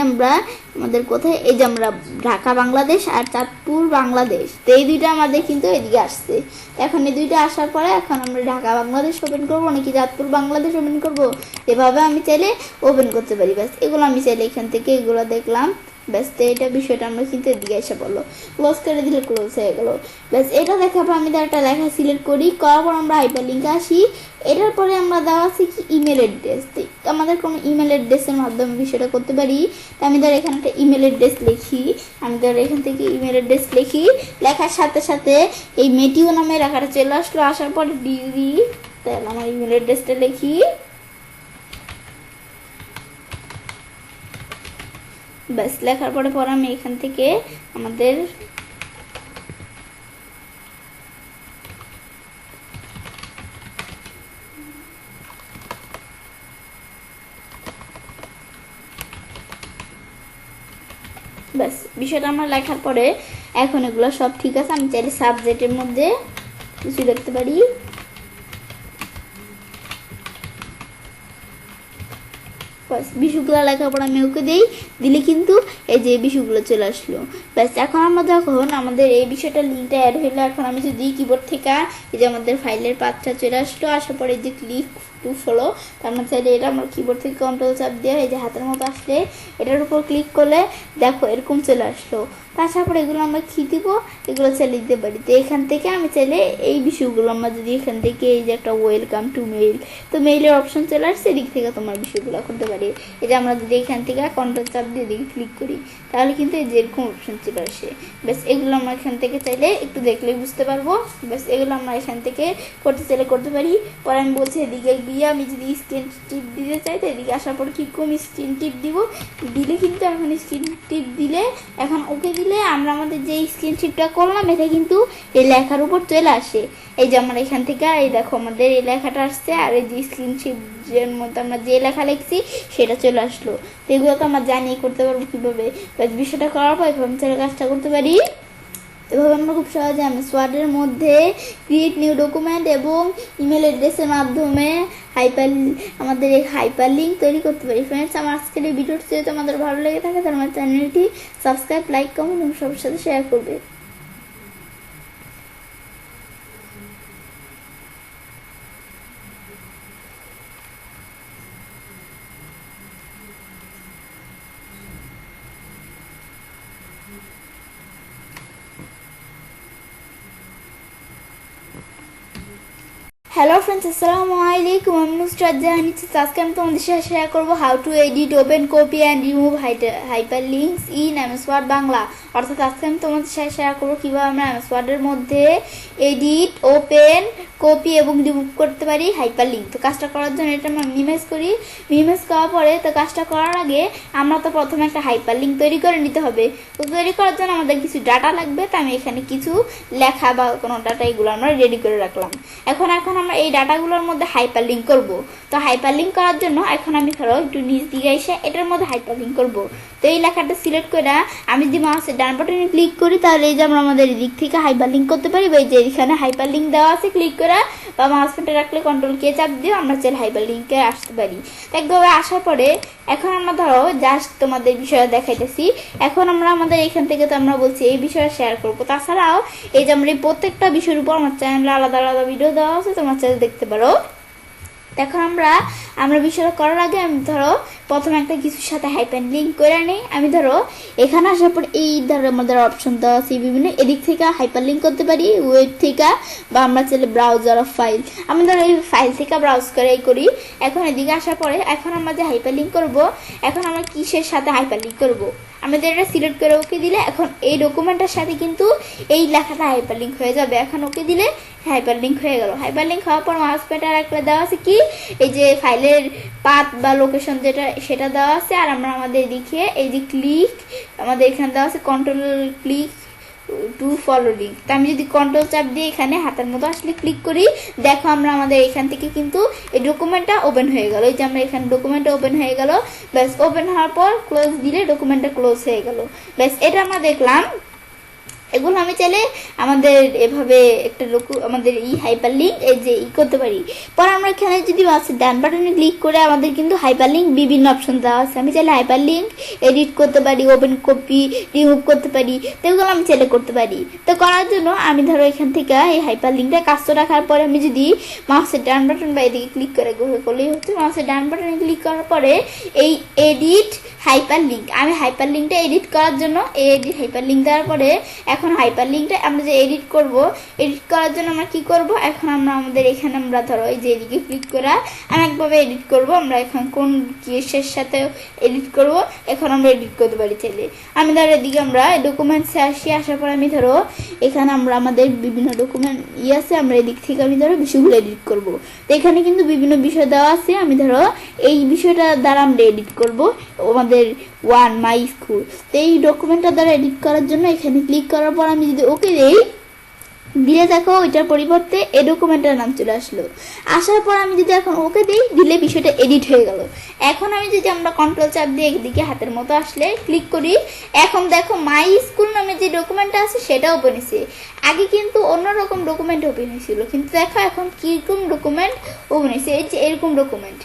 আমাদের কোথায় এই যে আমরা ঢাকা বাংলাদেশ আর চাঁদপুর বাংলাদেশ, তো এই দুইটা আমাদের কিন্তু এদিকে আসছে। এখন এই দুইটা আসার পরে এখন আমরা ঢাকা বাংলাদেশ ওপেন করবো নাকি চাঁদপুর বাংলাদেশ ওপেন করবো, এভাবে আমি চাইলে ওপেন করতে পারি। ব্যাস এগুলো আমি চাইলে এখান থেকে এগুলো দেখলাম। ব্যাস তো এটা বিষয়টা আমরা কিন্তু এদিকে এসে বললো ক্লোজ করে দিলে ক্লোজ হয়ে গেলো। ব্যাস এটা দেখার পর আমি একটা লেখা সিলেক্ট করি, করার পর আমরা হাইপার লিঙ্কে আসি। এটার পরে আমরা দেওয়া আছে কি ইমেল অ্যাড্রেস, আমাদের কোনো ইমেল অ্যাড্রেসের মাধ্যমে বিষয়টা করতে পারি। তো আমি ধর এখানে একটা ইমেল অ্যাড্রেস লিখি, আমি ধর এখান থেকে ইমেল অ্যাড্রেস লিখি, লেখার সাথে সাথে এই মেটিও নামে লেখাটা চলে আসলো। আসার পরে ডিগ্রি তাহলে আমার ইমেল অ্যাড্রেসটা লিখি। ব্যাস লেখার পরে আমি এখান থেকে আমাদের ব্যাস বিষয়টা আমরা লেখার পরে এখন এগুলো সব ঠিক আছে। আমি চাইলে সাবজেক্টের মধ্যে কিছু লিখতে পারি। ব্যাস বিষয়গুলো লেখার পর আমি ওকে দিলে কিন্তু এই যে বিষয়গুলো চলে আসলো। ব্যাস এখন আমরা যখন আমাদের এই বিষয়টা লিঙ্কটা অ্যাড হইলো, এখন আমি যদি কিবোর্ড থেকে এই যে আমাদের ফাইলের পাথটা চলে আসলো, আসার পরে যে ক্লিক টু ফলো, তার মানে চাইলে এটা আমার কিবোর্ড থেকে কন্ট্রোল চাপ দিয়ে এই যে হাতের মতো আসলে এটার উপর ক্লিক করলে দেখো এরকম চলে আসলো। তারপর এগুলো আমরা কি দিব, এগুলো চালিয়ে দিতে পারি। তো এখান থেকে আমি চাইলে এই বিষয়গুলো আমরা যদি এখান থেকে এই যে একটা ওয়েলকাম টু মেইল, তো মেইলের অপশন চলে আসছে, এদিক থেকে তোমার বিষয়গুলো করতে পারি। এই যে আমরা যদি এখান থেকে কন্ট্রোল চাপ দিয়ে এদিকে ক্লিক করি তাহলে কিন্তু এই যে এরকম অপশন চলে আসে। ব্যাস এগুলো আমরা এখান থেকে চাইলে একটু দেখলেই বুঝতে পারবো। ব্যাস এগুলো আমরা এখান থেকে করতে চাইলে করতে পারি। পরে আমি বলছি এদিকে গিয়ে আমি যদি স্ক্রিন টিপ দিতে চাই তো এদিকে আসার পর কি কম স্ক্রিন টিপ দিলে কিন্তু এখন স্ক্রিন টিপ দিলে এখন ওকে দিলে আমরা আমাদের যে স্ক্রিন টিপটা করলাম এটা কিন্তু এই লেখার উপর চলে আসে। এই যে আমরা এখান থেকে এই দেখো আমাদের এই লেখাটা আসছে আর এই যে স্ক্রিন টিপের মধ্যে আমরা যে লেখা লিখছি সেটা চলে আসলো। তো এগুলো তো আমরা জানি করতে পারবো কিভাবে। বিষয়টা করার পর এভাবে কাজটা করতে পারি। এভাবে আমরা খুব সহজে এমএস ওয়ার্ডের মধ্যে ক্রিয়েট নিউ ডকুমেন্ট এবং ইমেল অ্যাড্রেসের মাধ্যমে আমাদের এই হাইপার লিঙ্ক তৈরি করতে পারি। ফ্রেন্ডস, আমার আজকের এই ভিডিওটি যদি তোমাদের ভালো লেগে থাকে তাহলে আমার চ্যানেলটি সাবস্ক্রাইব, লাইক, কমেন্ট এবং সবার সাথে শেয়ার করবে। হ্যালো ফ্রেন্ডস, আসসালামু আলাইকুম। আমি নুসরাত জাহান। আজকে আমি তোমাদের সাথে শেয়ার করবো how to edit, open, copy and remove hyperlinks in MS Word Bangla. অর্থাৎ আজকে আমি তোমাদের সাথে শেয়ার করবো কীভাবে আমরা এমএস ওয়ার্ডের মধ্যে এডিট, ওপেন, কপি এবং রিমুভ করতে পারি হাইপার লিঙ্ক। তো কাজটা করার জন্য এটা আমরা মিনিমাইজ করি। মিনিমাইজ করার পরে তো কাজটা করার আগে আমরা তো প্রথমে একটা হাইপার লিঙ্ক তৈরি করে নিতে হবে। তো তৈরি করার জন্য আমাদের কিছু ডাটা লাগবে। তো আমি এখানে কিছু লেখা বা কোনো ডাটা এগুলো আমরা রেডি করে রাখলাম। এখন আমরা এই ডাটাগুলোর মধ্যে হাইপার লিঙ্ক করব। তো হাইপার লিঙ্ক করার জন্য এখন আমি ধরো একটু নিচ দিকে এসে এটার মধ্যে হাইপার লিঙ্ক করবো। তো এই লেখাটা সিলেক্ট করে আমি যদি মাউসের ডান বাটনে ক্লিক করি তাহলে এই যে আমরা আমাদের দিক থেকে হাইপার লিঙ্ক করতে পারি। বা এই যে এখানে হাইপার লিঙ্ক দেওয়া আছে, ক্লিক করে বা মাউস পয়েন্টার রাখলে কন্ট্রোল কে চাপ দিয়ে আমরা চাইলে হাইপার লিঙ্কে আসতে পারি। একভাবে আসার পরে এখন আমরা ধরো জাস্ট তোমাদের বিষয়ে দেখাইতেছি। এখন আমরা আমাদের এখান থেকে তো আমরা বলছি এই বিষয়ে শেয়ার করবো। তাছাড়াও এই যে আমরা এই প্রত্যেকটা বিষয়ের উপর আমার চ্যানেলে আলাদা আলাদা ভিডিও দেওয়া আছে, তোমার চ্যানেল দেখতে পারো। এখন আমরা বিষয়টা করার আগে আমি ধরো প্রথমে একটা কিছুর সাথে হাইপার লিঙ্ক করে নিই। আমি ধরো এখানে আসার পর এই ধরো আমাদের অপশন দেওয়া আছে বিভিন্ন, এদিক থেকে হাইপার লিঙ্ক করতে পারি ওয়েব থেকে, বা আমরা চাইলে ব্রাউজার অফ ফাইল, আমি ধরো এই ফাইল থেকে ব্রাউজ করেই করি। এখন এদিকে আসার পরে এখন আমরা যে হাইপার লিঙ্ক করবো, এখন আমরা কিসের সাথে হাইপার লিঙ্ক করবো, আমাদের এটা সিলেক্ট করে ওকে দিলে এখন এই ডকুমেন্টের সাথে কিন্তু এই লেখাটা হাইপার লিঙ্ক হয়ে যাবে। এখন ওকে দিলে হাইপার লিঙ্ক হয়ে গেল। হাইপার লিঙ্ক হওয়ার পর মাউস পয়েন্টার একটা দেওয়া আছে কি এই যে ফাইলের পাথ বা লোকেশন যেটা সেটা দেওয়া আছে, আর আমরা আমাদের এদিকে এই যে ক্লিক আমাদের এখানে দেওয়া আছে control click to follow link. তো আমি যদি কন্ট্রোল চাপ দিয়ে এখানে হাতের মতো আসলে ক্লিক করি, দেখো আমরা আমাদের এখান থেকে কিন্তু এই ডকুমেন্টটা ওপেন হয়ে গেল। এই যে আমরা এখানে ডকুমেন্টটা ওপেন হয়ে গেল, ব্যাস ওপেন হওয়ার পর ক্লোজ দিলে ডকুমেন্টটা ক্লোজ হয়ে গেল। ব্যাস এটা আমরা দেখলাম। এগুলো আমি চাইলে আমাদের এভাবে একটা আমাদের হাইপার লিঙ্ক এই যে করতে পারি। পর আমরা এখানে যদি ডান বাটনে ক্লিক করে আমাদের কিন্তু হাইপার লিঙ্ক বিভিন্ন অপশন দেওয়া আছে। আমি চাইলে হাইপার লিঙ্ক এডিট করতে পারি, ওপেন কপি রিমুভ করতে পারি, তো এগুলো আমি চাইলে করতে পারি। তো করার জন্য আমি ধরো এখান থেকে এই হাইপার লিঙ্কটা কাজটা রাখার পরে আমি যদি মাউসের ডান বাটন বা এদিকে ক্লিক করে করলেই হচ্ছে, মাউসের ডান বাটনে ক্লিক করার পরে এই এডিট হাইপার লিঙ্ক, আমি হাইপার লিঙ্কটা এডিট করার জন্য এই এডিট হাইপার লিঙ্ক দেওয়ার পরে এখন হাইপার লিঙ্কটা আমরা যে এডিট করব, এডিট করার জন্য আমরা কি করব, এখন আমরা আমাদের এখানে আমরা ধরো এই যে এদিকে ক্লিক করে আমি একভাবে এডিট করব। আমরা এখন কোন কেসের সাথে এডিট করব, এখন আমরা এডিট করতে পারি চাইলে। আমি ধরো এদিকে আমরা ডকুমেন্টসে আসার পর আমি ধরো এখানে আমরা আমাদের বিভিন্ন ডকুমেন্ট আছে, আমরা এদিক থেকে আমি ধরো বিষয়গুলো এডিট করব। তো এখানে কিন্তু বিভিন্ন বিষয় দেওয়া আছে, আমি ধরো এই বিষয়টা দ্বারা আমরা এডিট করব আমাদের ওয়ান মাই স্কুল। তো এই ডকুমেন্টটা দ্বারা এডিট করার জন্য এখানে ক্লিক করার পর আমি যদি ওকে দিই, দিলে দেখো ওইটার পরিবর্তে এই ডকুমেন্টের নাম চলে আসলো। আসার পর আমি যদি এখন ওকে দিই, দিলে বিষয়টা এডিট হয়ে গেল। এখন আমি যদি আমরা কন্ট্রোল চাপ দিয়ে একদিকে হাতের মতো আসলে ক্লিক করি, এখন দেখো মাই স্কুল নামে যে ডকুমেন্টটা আছে সেটা ওপেন হয়েছে। আগে কিন্তু অন্যরকম ডকুমেন্ট ওপেন হয়েছিল, কিন্তু দেখো এখন কীরকম ডকুমেন্ট ওপেন হয়েছে, এই যে এরকম ডকুমেন্ট,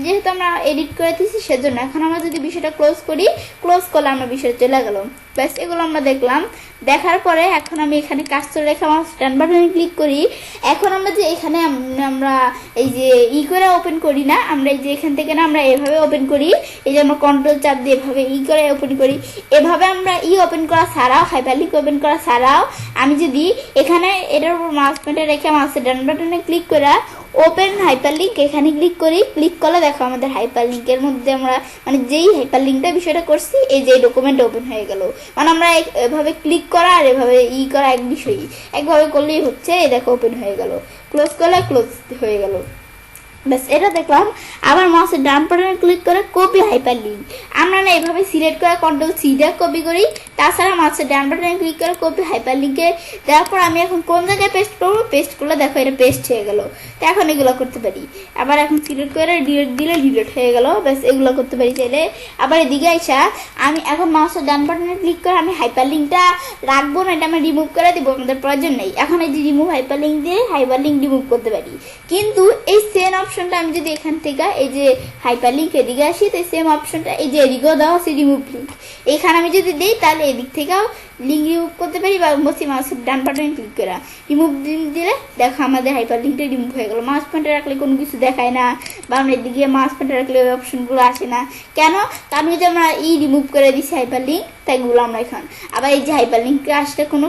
যেহেতু আমরা এডিট করে দিয়েছি সেজন্য। এখন আমরা যদি বিষয়টা ক্লোজ করি, ক্লোজ করলে আমরা বিষয়টা চলে গেল। ব্যাস এগুলো আমরা দেখলাম। দেখার পরে এখন আমি এখানে কাজটা রেখে আমার স্ট্যান্ড বাটনে ক্লিক করি। এখন আমরা যে এখানে আমরা এই যে করে ওপেন করি না, আমরা এই যে এখান থেকে না আমরা এভাবে ওপেন করি, এই যে আমরা কন্ট্রোল চাপ দিয়ে এভাবে করে ওপেন করি। এভাবে আমরা ওপেন করা ছাড়াও, হাইপার লিঙ্ক ওপেন করা ছাড়াও আমি যদি এখানে এটার উপর মাউস পয়েন্টার রেখে মাউসের ডান বাটনে ক্লিক করে ওপেন হাইপার লিঙ্ক এখানে ক্লিক করি, ক্লিক করলে দেখো আমাদের হাইপার লিঙ্কের মধ্যে আমরা মানে যেই হাইপার লিঙ্কটা বিষয়টা করছি এই যে ডকুমেন্ট ওপেন হয়ে গেল। মানে আমরা এভাবে ক্লিক করা আর এভাবে করা এক বিষয়ই, একভাবে করলেই হচ্ছে। এই দেখো ওপেন হয়ে গেল, ক্লোজ করলে ক্লোজ হয়ে গেল। ব্যাস এটা দেখলাম। আবার মাউসের ডান বাটনে ক্লিক করে কপি হাইপার লিঙ্ক, আমরা না এভাবে সিলেক্ট করে কন্ট্রোল সি দিয়ে কপি করি। তাছাড়া মাউসের ডান বাটনে ক্লিক করে কপি হাইপার লিঙ্কে দেওয়ার পর আমি এখন কোন জায়গায় পেস্ট করবো, পেস্ট করলে দেখো এটা পেস্ট হয়ে গেল। তো এখন এগুলো করতে পারি। আবার এখন সিলেক্ট করে ডিলিট দিলে ডিলিট হয়ে গেল। ব্যাস এগুলো করতে পারি চাইলে। আবার এদিকে আইসা আমি এখন মাউসের ডান বাটনে ক্লিক করে আমি হাইপার লিঙ্কটা রাখবো না, এটা আমি রিমুভ করে দিব, আমাদের প্রয়োজন নেই। এখন এই যে রিমুভ হাইপার লিঙ্ক দিয়ে হাইপার লিঙ্ক রিমুভ করতে পারি। কিন্তু এই সেম অপশনটা আমি যদি এখান থেকে এই যে হাইপার লিঙ্ক এদিকে আসি, তো সেম অপশনটা এই যে এদিকেও দেওয়া আছে রিমুভ লিঙ্ক, এখানে আমি যদি দিই তাহলে এদিক থেকেও লিঙ্ক রিমুভ করতে পারি। বা বসে মাউসের ডান বাটনে ক্লিক করা রিমুভ লিঙ্ক দিলে দেখো আমাদের হাইপার লিঙ্কটা রিমুভ হয়ে গেল। মাউস পয়েন্টার রাখলে কোনো কিছু দেখায় না, বা আমরা এদিকে মাউস পয়েন্টার রাখলে ওই অপশনগুলো আসে না কেন, কারণ যদি আমরা রিমুভ করে দিচ্ছি হাইপার লিঙ্ক, তাই এগুলো আমরা এখন আবার এই যে হাইপার লিঙ্কে আসলে কোনো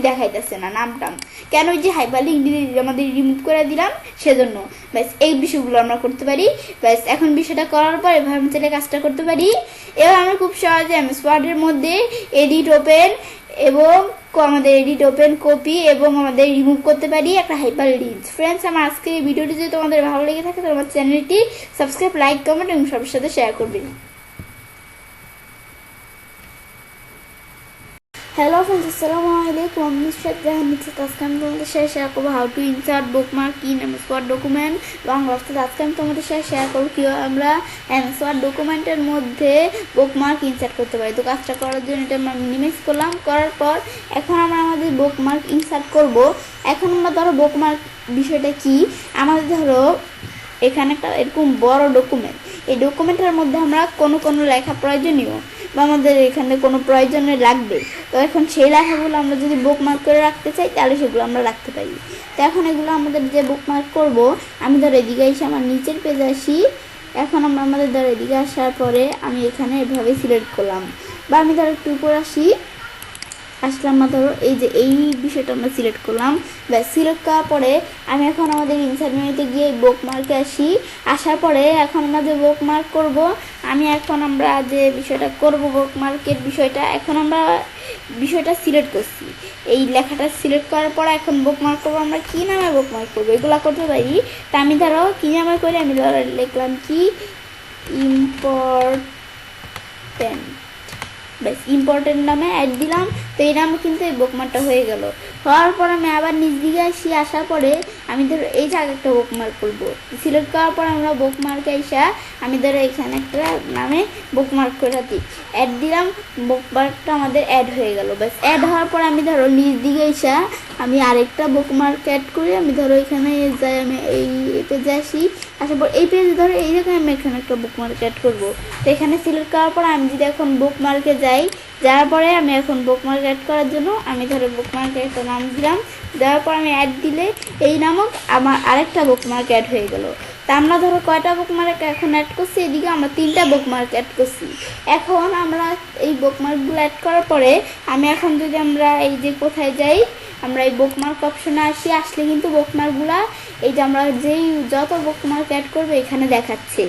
দেখাইতেছে না নামটাম, কেন ওই যে হাইপার লিঙ্ক আমাদের রিমুভ করে দিলাম সেজন্য। ব্যাস এই বিষয়গুলো আমরা করতে পারি। ব্যাস এখন বিষয়টা করার পর এভাবে আমি চাইলে কাজটা করতে পারি। এবার আমরা খুব সহজে এমএস ওয়ার্ডের মধ্যে এডিট ওপেন এবং আমাদের এডিট ওপেন কপি এবং আমাদের রিমুভ করতে পারি একটা হাইপার লিঙ্ক। ফ্রেন্ডস, আমার আজকে এই ভিডিওটি যদি তোমাদের ভালো লেগে থাকে তাহলে আমার চ্যানেলটি সাবস্ক্রাইব, লাইক, কমেন্ট এবং সবার সাথে শেয়ার করবে। হ্যালো ফ্রেন্ডস, আসসালামু আলাইকুম। আমি নুসরাত জাহান নিচ্ছি। আজকে আমি তোমাদের সাথে শেয়ার করবো how to insert bookmark in MS Word document Bangla. অর্থাৎ আজকে আমি তোমাদের সাথে শেয়ার করবো কীভাবে আমরা এমএস ওয়ার্ড ডকুমেন্টের মধ্যে বুকমার্ক ইনসার্ট করতে পারি। তো কাজটা করার জন্য এটা আমরা মিনিমাইজ করলাম, করার পর এখন আমরা আমাদের বুকমার্ক ইনসার্ট করব। এখন আমরা ধরো বুকমার্ক বিষয়টা কি, আমাদের ধরো এখানে একটা এরকম বড় ডকুমেন্ট, এই ডকুমেন্টের মধ্যে আমরা কোনো লেখা প্রয়োজনীয় বা আমাদের এখানে কোনো প্রয়োজনে লাগবে, তো এখন সেই লেখাগুলো আমরা যদি বুকমার্ক করে রাখতে চাই তাহলে সেগুলো আমরা রাখতে পারি। তো এখন এগুলো আমাদের যে বুকমার্ক করব, আমি ধরো এদিকে এসে আমার নিচের পেজে আসি। এখন আমরা আমাদের ধরো এদিকে আসার পরে আমি এখানে এভাবে সিলেক্ট করলাম, বা আমি ধরো একটু উপর আসলাম না, ধরো এই যে এই বিষয়টা আমরা সিলেক্ট করলাম। ব্যাস সিলেক্ট করার পরে আমি এখন আমাদের ইনসার্ট মেনুতে গিয়ে বুকমার্কে আসার পরে এখন আমরা যে বুকমার্ক করব, আমরা যে বিষয়টা করব বুকমার্কের বিষয়টা, এখন আমরা বিষয়টা সিলেক্ট করছি। এই লেখাটা সিলেক্ট করার পর এখন বুকমার্ক করবো, আমরা কী নামে বুকমার্ক করবো এগুলো করতে পারি। তা আমি ধরো কী নামে করি, আমি ধরো লিখলাম কি ইম্পর্টেন্ট, ব্যাস ইম্পর্টেন্ট নামে অ্যাড দিলাম। তো এই নামে কিন্তু এই বুকমার্কটা হয়ে গেল। হওয়ার পর আমি আবার নিচ দিকে আসার পরে আমি ধরো এই জায়গায় একটা বুকমার্ক করবো। সিলেক্ট করার পর আমরা বুকমার্কে আমি ধরো এখানে একটা নামে বুকমার্ক করে দিই, অ্যাড দিলাম, বুকমার্কটা আমাদের অ্যাড হয়ে গেল। ব্যাস অ্যাড হওয়ার পর আমি ধরো নিচ দিকে আমি আরেকটা বুকমার্ক অ্যাড করি। আমি ধরো এখানে যাই, আমি এই পেজে আসার পর এই পেজে ধরো এই জায়গায় আমি এখানে একটা বুকমার্ক অ্যাড করবো। তো এখানে সিলেক্ট করার পর আমি যদি এখন বুকমার্কে যাওয়ার পরে আমি এখন বুকমার্ক অ্যাড করার জন্য আমি ধরো বুকমার্কে একটা নাম দিলাম, দেওয়ার পর আমি অ্যাড দিলে এই নামক আমার আরেকটা বুকমার্ক অ্যাড হয়ে গেল। তা আমরা ধরো কয়টা বুকমার্ক এখন অ্যাড করছি, এদিকে আমরা 3টা বুকমার্ক অ্যাড করছি। এখন আমরা এই বুকমার্কগুলো অ্যাড করার পরে আমি এখন যদি আমরা এই যে কোথায় যাই, আমরা এই বুকমার্ক অপশনে আসলে কিন্তু বুকমার্কগুলা এই যে আমরা যেই যত বুকমার্ক অ্যাড করবো এখানে দেখাচ্ছে।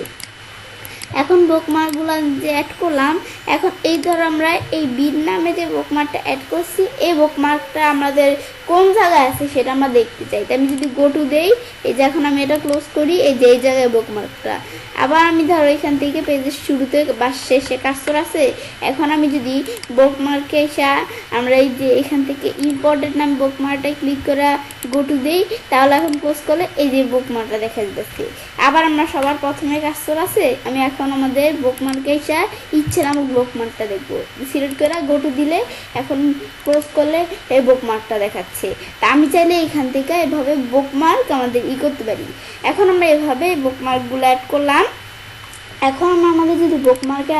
এখন বুকমার্কগুলো যে অ্যাড করলাম, এখন এই ধরো আমরা এই বির নামে যে বুকমার্কটা অ্যাড করছি, এই বুকমার্কটা আমাদের কোন জায়গায় আছে সেটা আমরা দেখতে চাই। তো আমি যদি গো টু দেই, এই যে এখন আমি এটা ক্লোজ করি, এই যে এই জায়গায় বুকমার্কটা। আবার আমি ধরো এখান থেকে পেজের শুরুতে বা শেষে কার্সর আছে, এখন আমি যদি বুকমার্কে আমরা এই যে এখান থেকে ইম্পর্টেন্ট নামে বুকমার্কটাই ক্লিক করে গো টু দেই, তাহলে এখন পোস্ট করলে এই যে বুকমার্কটা দেখা যাচ্ছে। আবার আমরা সবার প্রথমে কার্সর আছে, আমি এখন আমাদের বুকমার্কে ইচ্ছে নামক বুকমার্কটা দেখবো, সিলেক্ট করে গো টু দিলে এখন পোস্ট করলে এই বুকমার্কটা দেখাচ্ছে। তা আমি চাইলে এখান থেকে এভাবে বুকমার্ক আমাদের করতে পারি। এখন আমরা এভাবে বুকমার্কগুলো অ্যাড করলাম। এখন আমরা আমাদের যদি বুকমার্কে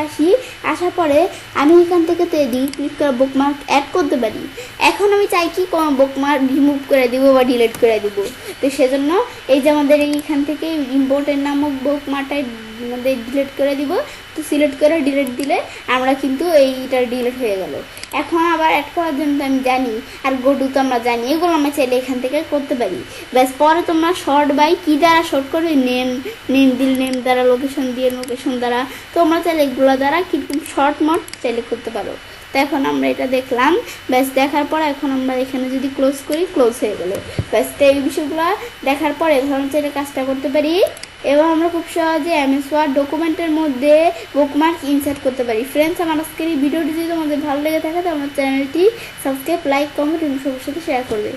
আসার পরে আমি এখান থেকে তো এদিকে ক্লিক করে বুকমার্ক অ্যাড করতে পারি। এখন আমি চাই কি কোনো বুকমার্ক রিমুভ করে দিব বা ডিলিট করে দিব। তো সেজন্য এই যে আমাদের এইখান থেকে ইম্পর্টেন্ট নামক বুকমার্কটাই আমাদের ডিলিট করে দিব। তো সিলেক্ট করে ডিলিট দিলে আমরা কিন্তু এইটা ডিলিট হয়ে গেল। এখন আবার অ্যাড করার জন্য তো আমি জানি, আর গো টু তো আমরা জানি, এগুলো আমরা চাইলে এখান থেকে করতে পারি। ব্যাস পরে তোমরা শর্ট বাই কী দ্বারা শর্ট করবে, নেম দিল, নেম দ্বারা, লোকেশন দিয়ে লোকেশন দ্বারা, তোমরা চাইলে এগুলো দ্বারা কিন্তু শর্ট মোড চাইলে করতে পারো। তো এখন আমরা এটা দেখলাম, ব্যাস দেখার পর এখন আমরা এখানে যদি ক্লোজ করি, ক্লোজ হয়ে গেল। ব্যাস এই বিষয়গুলো দেখার পরে ধরুন চাইলে কাজটা করতে পারি। এবং আমরা খুব সহজে এমএস ওয়ার্ড ডকুমেন্টের মধ্যে বুকমার্ক ইনসার্ট করতে পারি। ফ্রেন্ডস, আমার আজকের এই ভিডিওটি যদি তোমাদের ভালো লেগে থাকে তো আমার চ্যানেলটি সাবস্ক্রাইব, লাইক, কমেন্ট এবং সবার সাথে শেয়ার করবে।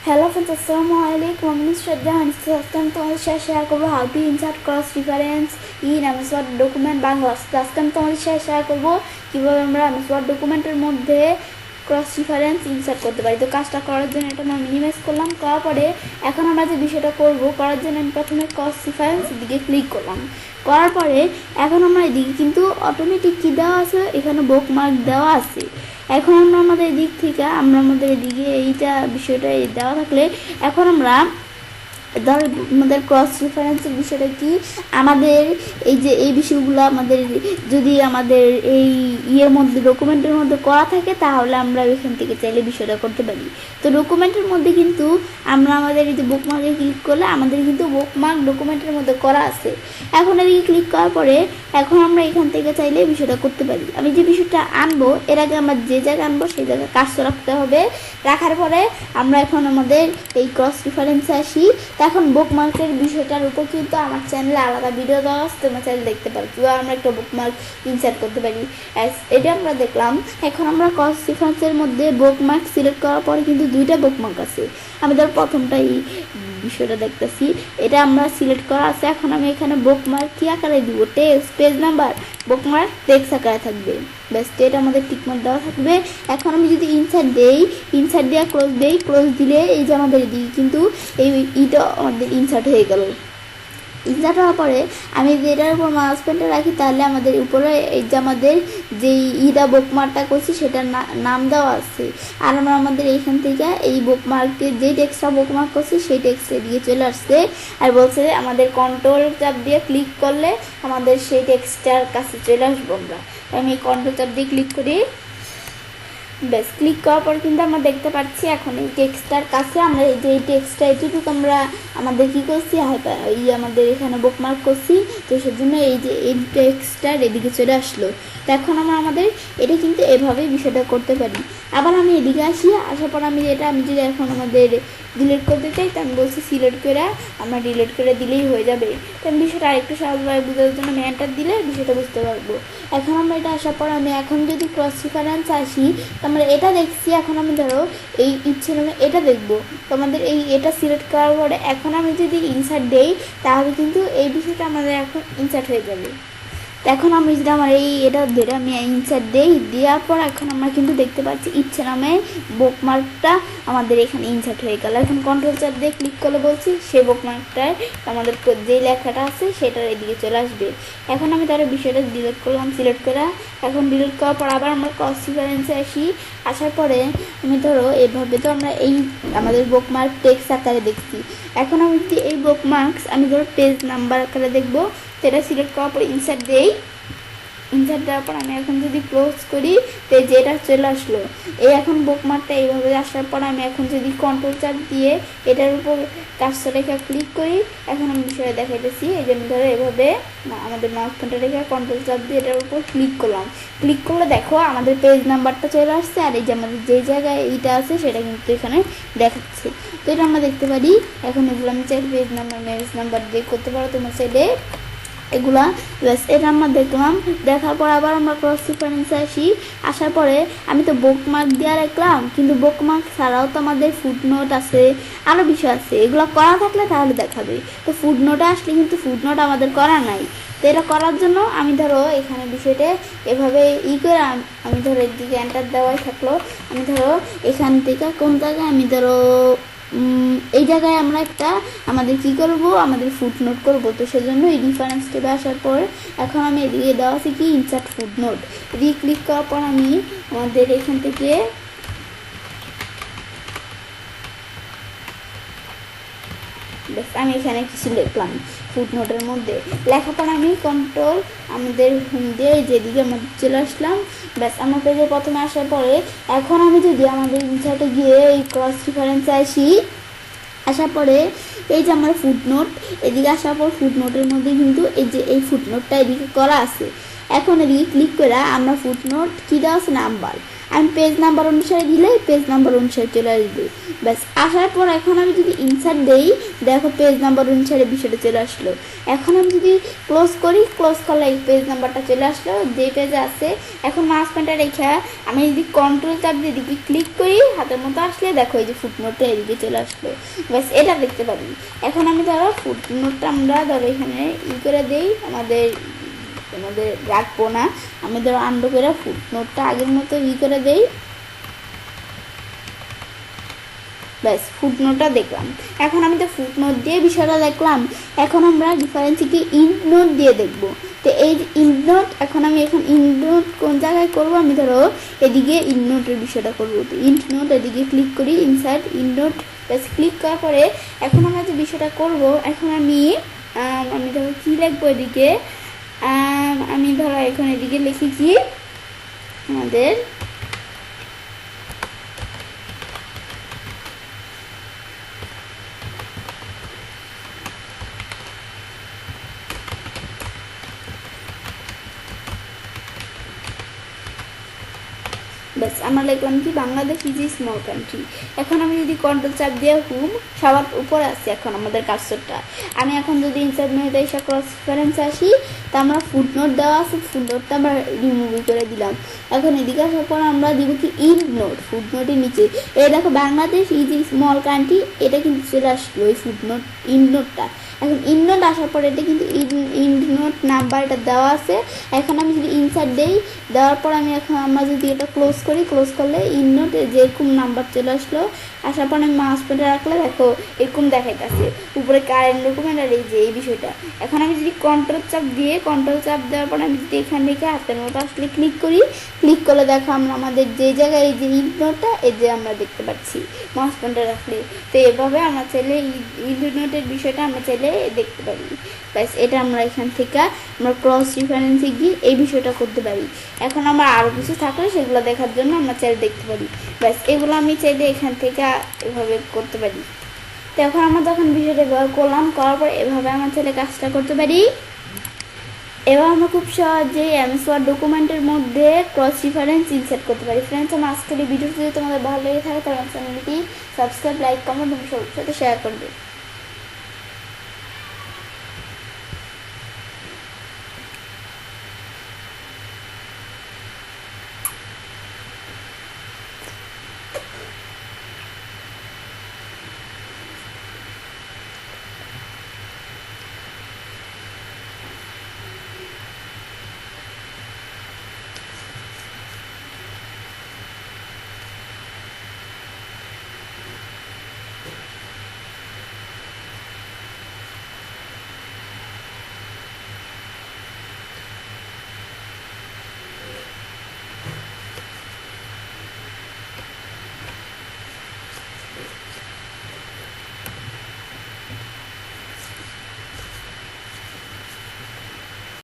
Hello friends, Assalamualaikum. I'm Shraddha and আজকে আমি তোমাদের সাথে শেয়ার করবো how to insert cross reference in MS Word document Bangla. আজকে আমি তোমাদের সাথে শেয়ার করবো কীভাবে আমরা এমএস ওয়ার্ড ডকুমেন্টের মধ্যে ক্রস রেফারেন্স ইনসার্ট করতে পারি। তো কাজটা করার জন্য এটা আমি মিনিমাইজ করলাম, করার পরে এখন আমরা যে বিষয়টা করবো করার জন্য আমি প্রথমে ক্রস রেফারেন্স দিকে ক্লিক করলাম। করার পরে এখন আমরা এদিকে কিন্তু অটোমেটিক কী দেওয়া আছে, এখানে বুকমার্ক দেওয়া আছে। এখন আমরা আমাদের এদিক থেকে আমাদের এদিকে এইটা বিষয়টা দেওয়া থাকলে এখন আমরা ধর আমাদের ক্রস রেফারেন্সের বিষয়টা কি, আমাদের এই যে এই বিষয়গুলো আমাদের যদি আমাদের এই মধ্যে ডকুমেন্টের মধ্যে করা থাকে তাহলে আমরা এখান থেকে চাইলে বিষয়টা করতে পারি। তো ডকুমেন্টের মধ্যে কিন্তু আমরা আমাদের এই যে বুকমার্কে ক্লিক করলে আমাদের কিন্তু বুকমার্ক ডকুমেন্টের মধ্যে করা আছে। এখন এদিকে ক্লিক করার পরে এখন আমরা এখান থেকে চাইলে বিষয়টা করতে পারি। আমি যে বিষয়টা আনবো এর আগে আমরা যে জায়গায় আনবো সেই জায়গায় কাজ রাখতে হবে। রাখার পরে আমরা এখন আমাদের এই ক্রস রেফারেন্সে আসি। এখন বুকমার্কের বিষয়টার উপর কিন্তু আমার চ্যানেলে আলাদা ভিডিও দেওয়া আছে, তোমার চ্যানেল দেখতে পারো কীভাবে আমরা একটা বুকমার্ক ইনসার্ট করতে পারি। এটা আমরা দেখলাম। এখন আমরা ক্রস রেফারেন্সের মধ্যে বুকমার্ক সিলেক্ট করার পরে কিন্তু দুইটা বুকমার্ক আছে। আমি ধর প্রথমটা এই বিষয়টা দেখতেছি, এটা আমরা সিলেক্ট করা আছে। এখন আমি এখানে বুকমার্ক কী আকারে দিব, text, page number, bookmark text আকারে থাকবে। ব্যাস, এটা আমাদের টিকমার্ক দেওয়া থাকবে। এখন আমি যদি ইনসার্ট দেই, ইনসার্ট দেওয়া ক্লোজ দেই, ক্লোজ দিলে এই যে আমাদের এদিকে কিন্তু এই ইটা আমাদের ইনসার্ট হয়ে গেল। ইনসার্ট হওয়ার পরে আমি যদি এটার উপর মাউস পয়েন্টার রাখি, তাহলে আমাদের উপরে এই যে আমাদের যেই বুকমার্কটা করছি সেটার নাম দেওয়া আছে। আর আমরা আমাদের এইখান থেকে এই বুকমার্কের যে টেক্সটটা বুকমার্ক করছি সেই টেক্সটে দিয়ে চলে আসছে। আর বলছে আমাদের কন্ট্রোল চাপ দিয়ে ক্লিক করলে আমাদের সেই টেক্সটটার কাছে চলে আসবো আমরা। আমি কন্ট্রোল চাপ দিয়ে ক্লিক করি। ব্যাস, ক্লিক করার পর কিন্তু আমরা দেখতে পাচ্ছি এখন এই টেক্সটটার কাছে আমরা এই যে টেক্সটটা এটুকু আমরা আমাদের কী করছি, এই আমাদের এখানে বুকমার্ক করছি, তো সেজন্য এই যে এই টেক্সটটার এদিকে চলে আসলো। তো এখন আমরা আমাদের এটা কিন্তু এভাবেই বিষয়টা করতে পারি। আবার আমি এদিকে আসার পর আমি যদি এখন আমাদের ডিলিট করতে চাই, তো আমি বলছি সিলেক্ট করে আমরা ডিলিট করে দিলেই হয়ে যাবে। তো আমি বিষয়টা আরেকটু সহজভাবে বোঝার জন্য আমি এন্টার দিলে বিষয়টা বুঝতে পারবো। এখন আমরা এটা আসার পর আমি এখন যদি ক্রস রেফারেন্স আসি, তো আমরা এটা দেখছি। এখন আমি ধরো এই ইচ্ছে নামে এটা দেখবো, তো আমাদের এটা সিলেক্ট করার পরে এখন আমি যদি ইনসার্ট দেই, তাহলে কিন্তু এই বিষয়টা আমাদের এখন ইনসার্ট হয়ে যাবে। এখন আমি যদি আমার এটা ধরে আমি ইনসার্ট দেওয়ার পর এখন আমরা কিন্তু দেখতে পাচ্ছি ইচ্ছে নামে বুকমার্কটা আমাদের এখানে ইনসার্ট হয়ে গেল। এখন কন্ট্রোল চাপ দিয়ে ক্লিক করলে বলছি সেই বুকমার্কটায় আমাদের যে লেখাটা আছে সেটার এদিকে চলে আসবে। এখন আমি তার বিষয়টা ডিলিট করলাম সিলেক্ট করে। এখন ডিলিট করার পর আবার আমরা ক্রস রেফারেন্সে আসার পরে আমি ধরো এভাবে তো আমরা এই আমাদের বুকমার্ক টেক্সট আকারে দেখছি। এখন আমি যদি এই বুকমার্কস আমি ধরো পেজ নাম্বার আকারে দেখবো, সেটা সিলেক্ট করার পর ইনসার্ট দেই। ইনসার্ট দেওয়ার পর আমি এখন যদি ক্লোজ করি, তো যেটা চলে আসলো এই এখন বুকমার্কটা এইভাবে আসার পর আমি এখন যদি কন্ট্রোল চাপ দিয়ে এটার উপর কাজটা রেখে ক্লিক করি, এখন আমি বিষয়টা দেখাইতেছি। এই জন্য ধরো এভাবে আমাদের মাউস পয়েন্টার রেখে কন্ট্রোল চাপ দিয়ে এটার উপর ক্লিক করলাম। ক্লিক করলে দেখো আমাদের পেজ নাম্বারটা চলে আসছে, আর এই যে আমাদের যেই জায়গায় এইটা আছে সেটা কিন্তু এখানে দেখাচ্ছে। তো এটা আমরা দেখতে পারি। এখন এগুলো আমি চাই পেজ নাম্বার মেজ নাম্বার দিয়ে করতে পারো তোমার সাইডে এগুলা। ব্যাস, এটা আমরা দেখলাম। দেখার পর আবার আমরা ক্রস রেফারেন্সে আসার পরে আমি তো বুকমার্ক দিয়ে রাখলাম, কিন্তু বুকমার্ক ছাড়াও তো আমাদের ফুটনোট আছে, আরও বিষয় আছে। এগুলো করা থাকলে তাহলে দেখাবে। তো ফুটনোটে আসলে কিন্তু ফুটনোট আমাদের করা নাই। তো এটা করার জন্য আমি ধরো এখানে বিষয়টা এভাবে করে আমি ধরো এদিকে এন্টার দেওয়াই থাকলো। আমি ধরো এখান থেকে কোন জায়গায় আমি ধরো এই জায়গায় আমরা একটা আমাদের কি করব, আমাদের ফুটনোট করব। তো সেজন্য এই রেফারেন্স ট্যাবে আসার পর এখন আমি এদিকে দেওয়া আছে কি ইনসার্ট ফুটনোট, এদিকে ক্লিক করার পর আমি আমাদের এখান থেকে ব্যাস আমি এখানে কিছু লিখলাম ফুটনোটের মধ্যে। লেখার পর আমি কন্ট্রোল আমাদের হোম দিয়ে যেদিকে আমাদের চলে আসলাম। ব্যাস, আমার পেজে প্রথমে আসার পরে এখন আমি যদি আমাদের ইনসার্টে গিয়ে এই ক্রস রেফারেন্সে আসার পরে এই যে আমার ফুটনোট এদিকে আসার পর ফুটনোটের মধ্যে কিন্তু এই যে এই ফুটনোটটা এদিকে করা আছে। এখন এদিকে ক্লিক করে আমরা ফুটনোট কী দেওয়া আছে নাম্বার, আমি পেজ নাম্বার অনুসারে দিলে পেজ নাম্বার অনুসারে চলে আসবে। ব্যাস, আসার পর এখন আমি যদি ইনসার্ট দেই, দেখো পেজ নাম্বার অনুসারে বিষয়টা চলে আসলো। এখন আমি যদি ক্লোজ করি, ক্লোজ করলে এই পেজ নাম্বারটা চলে আসলো যে পেজে আছে। এখন মাউস পয়েন্টার রেখে আমি যদি কন্ট্রোল চাপ দিয়ে এদিকে ক্লিক করি, হাতের মতো আসলে দেখো এই যে ফুটনোটটা এদিকে চলে আসলো। ব্যাস, এটা দেখতে পারি। এখন আমি ধরো ফুটনোটটা আমরা ধরো এখানে করে দেই, আমাদের রাখবো না, আমি ধরো আন্ডু করে ফুটনোটটা আগের মতো করে দেই। ব্যাস, ফুটনোটটা দেখলাম। এখন আমি তো ফুটনোট দিয়ে বিষয়টা দেখলাম। এখন আমরা ডিফারেন্সকে ইন্ট নোট দিয়ে দেখবো। তো এই ইন্ট নোট এখন আমি ইন্ট নোট কোন জায়গায় করবো, আমি ধরো এদিকে ইন্ট নোটের বিষয়টা করবো। তো ইন্ট নোট এদিকে ক্লিক করি, ইনসার্ট ইন্ট নোট। ব্যাস, ক্লিক করার পরে এখন আমরা যে বিষয়টা করবো, এখন আমি ধরো কী লিখবো এদিকে, আমি ধরো এখন এদিকে লিখি কি আমাদের ব্যাস আমরা লিখলাম কি Bangladesh is a small country. এখন আমি যদি কন্ট্রোল চাপ দিয়ে হোম সবার উপরে আসি এখন আমাদের কার্সরটা, আমি এখন যদি ইনসার্ট মেনুতে এসে ক্রস রেফারেন্স আসি, তা আমরা ফুটনোট দেওয়া আছে, ফুটনোটটা আমরা রিমুভ করে দিলাম। এখন এদিকে আসার পর আমরা দিব কি ইন্ড নোট, ফুটনোটের নিচে এই দেখো Bangladesh is a small country, এটা কিন্তু চলে আসলো ওই ফুটনোট ইন্ড নোটটা। এখন ইন্ড নোট আসার পর এটা কিন্তু ইন্ড নোট নাম্বারটা দেওয়া আছে। এখন আমি যদি ইনসার্ট দেই, দেওয়ার পর আমি এখন আমরা যদি এটা ক্লোজ করি, ক্লোজ করলে ইন্ড নোটে যেরকম নাম্বার চলে আসলো, আসার পর আমি মাউস পয়েন্টার রাখলে দেখো এরকম দেখাইতেছে উপরে কারেন্ট ডকুমেন্ট আর এই যে এই বিষয়টা। এখন আমি যদি কন্ট্রোল চাপ দিয়ে, কন্ট্রোল চাপ দেওয়ার পর আমি যদি এখান থেকে হাতের মতো আসলে ক্লিক করি, ক্লিক করলে দেখো আমরা আমাদের যে জায়গায় এই যে ইন্ড নোটটা এই যে আমরা দেখতে পাচ্ছি মাউস পয়েন্টার রাখলে। তো এভাবে আমরা চাইলে ইন্ড নোটের বিষয়টা আমরা চাইলে দেখতে পারি। ব্যাস এটা আমরা এখান থেকে আমরা ক্রস রেফারেন্সে গিয়ে এই বিষয়টা করতে পারি। এখন আমরা আরও কিছু থাকলে সেগুলো দেখার জন্য আমরা চাইলে দেখতে পারি। ব্যাস এগুলো আমি চাইলে এখান থেকে এভাবে করতে পারি। তো এখন আমরা যখন বিষয়টা ব্যবহার করলাম, করার পর এভাবে আমার চাইলে কাজটা করতে পারি। এবার আমরা খুব সহজেই এমএস ওয়ার্ড ডকুমেন্টের মধ্যে ক্রস রেফারেন্স ইনসার্ট করতে পারি। ফ্রেন্ডস, আমার আজকের এই ভিডিওটি যদি তোমাদের ভালো লেগে থাকে তাহলে চ্যানেলটি সাবস্ক্রাইব, লাইক, কমেন্ট এবং সবার সাথে শেয়ার করবে।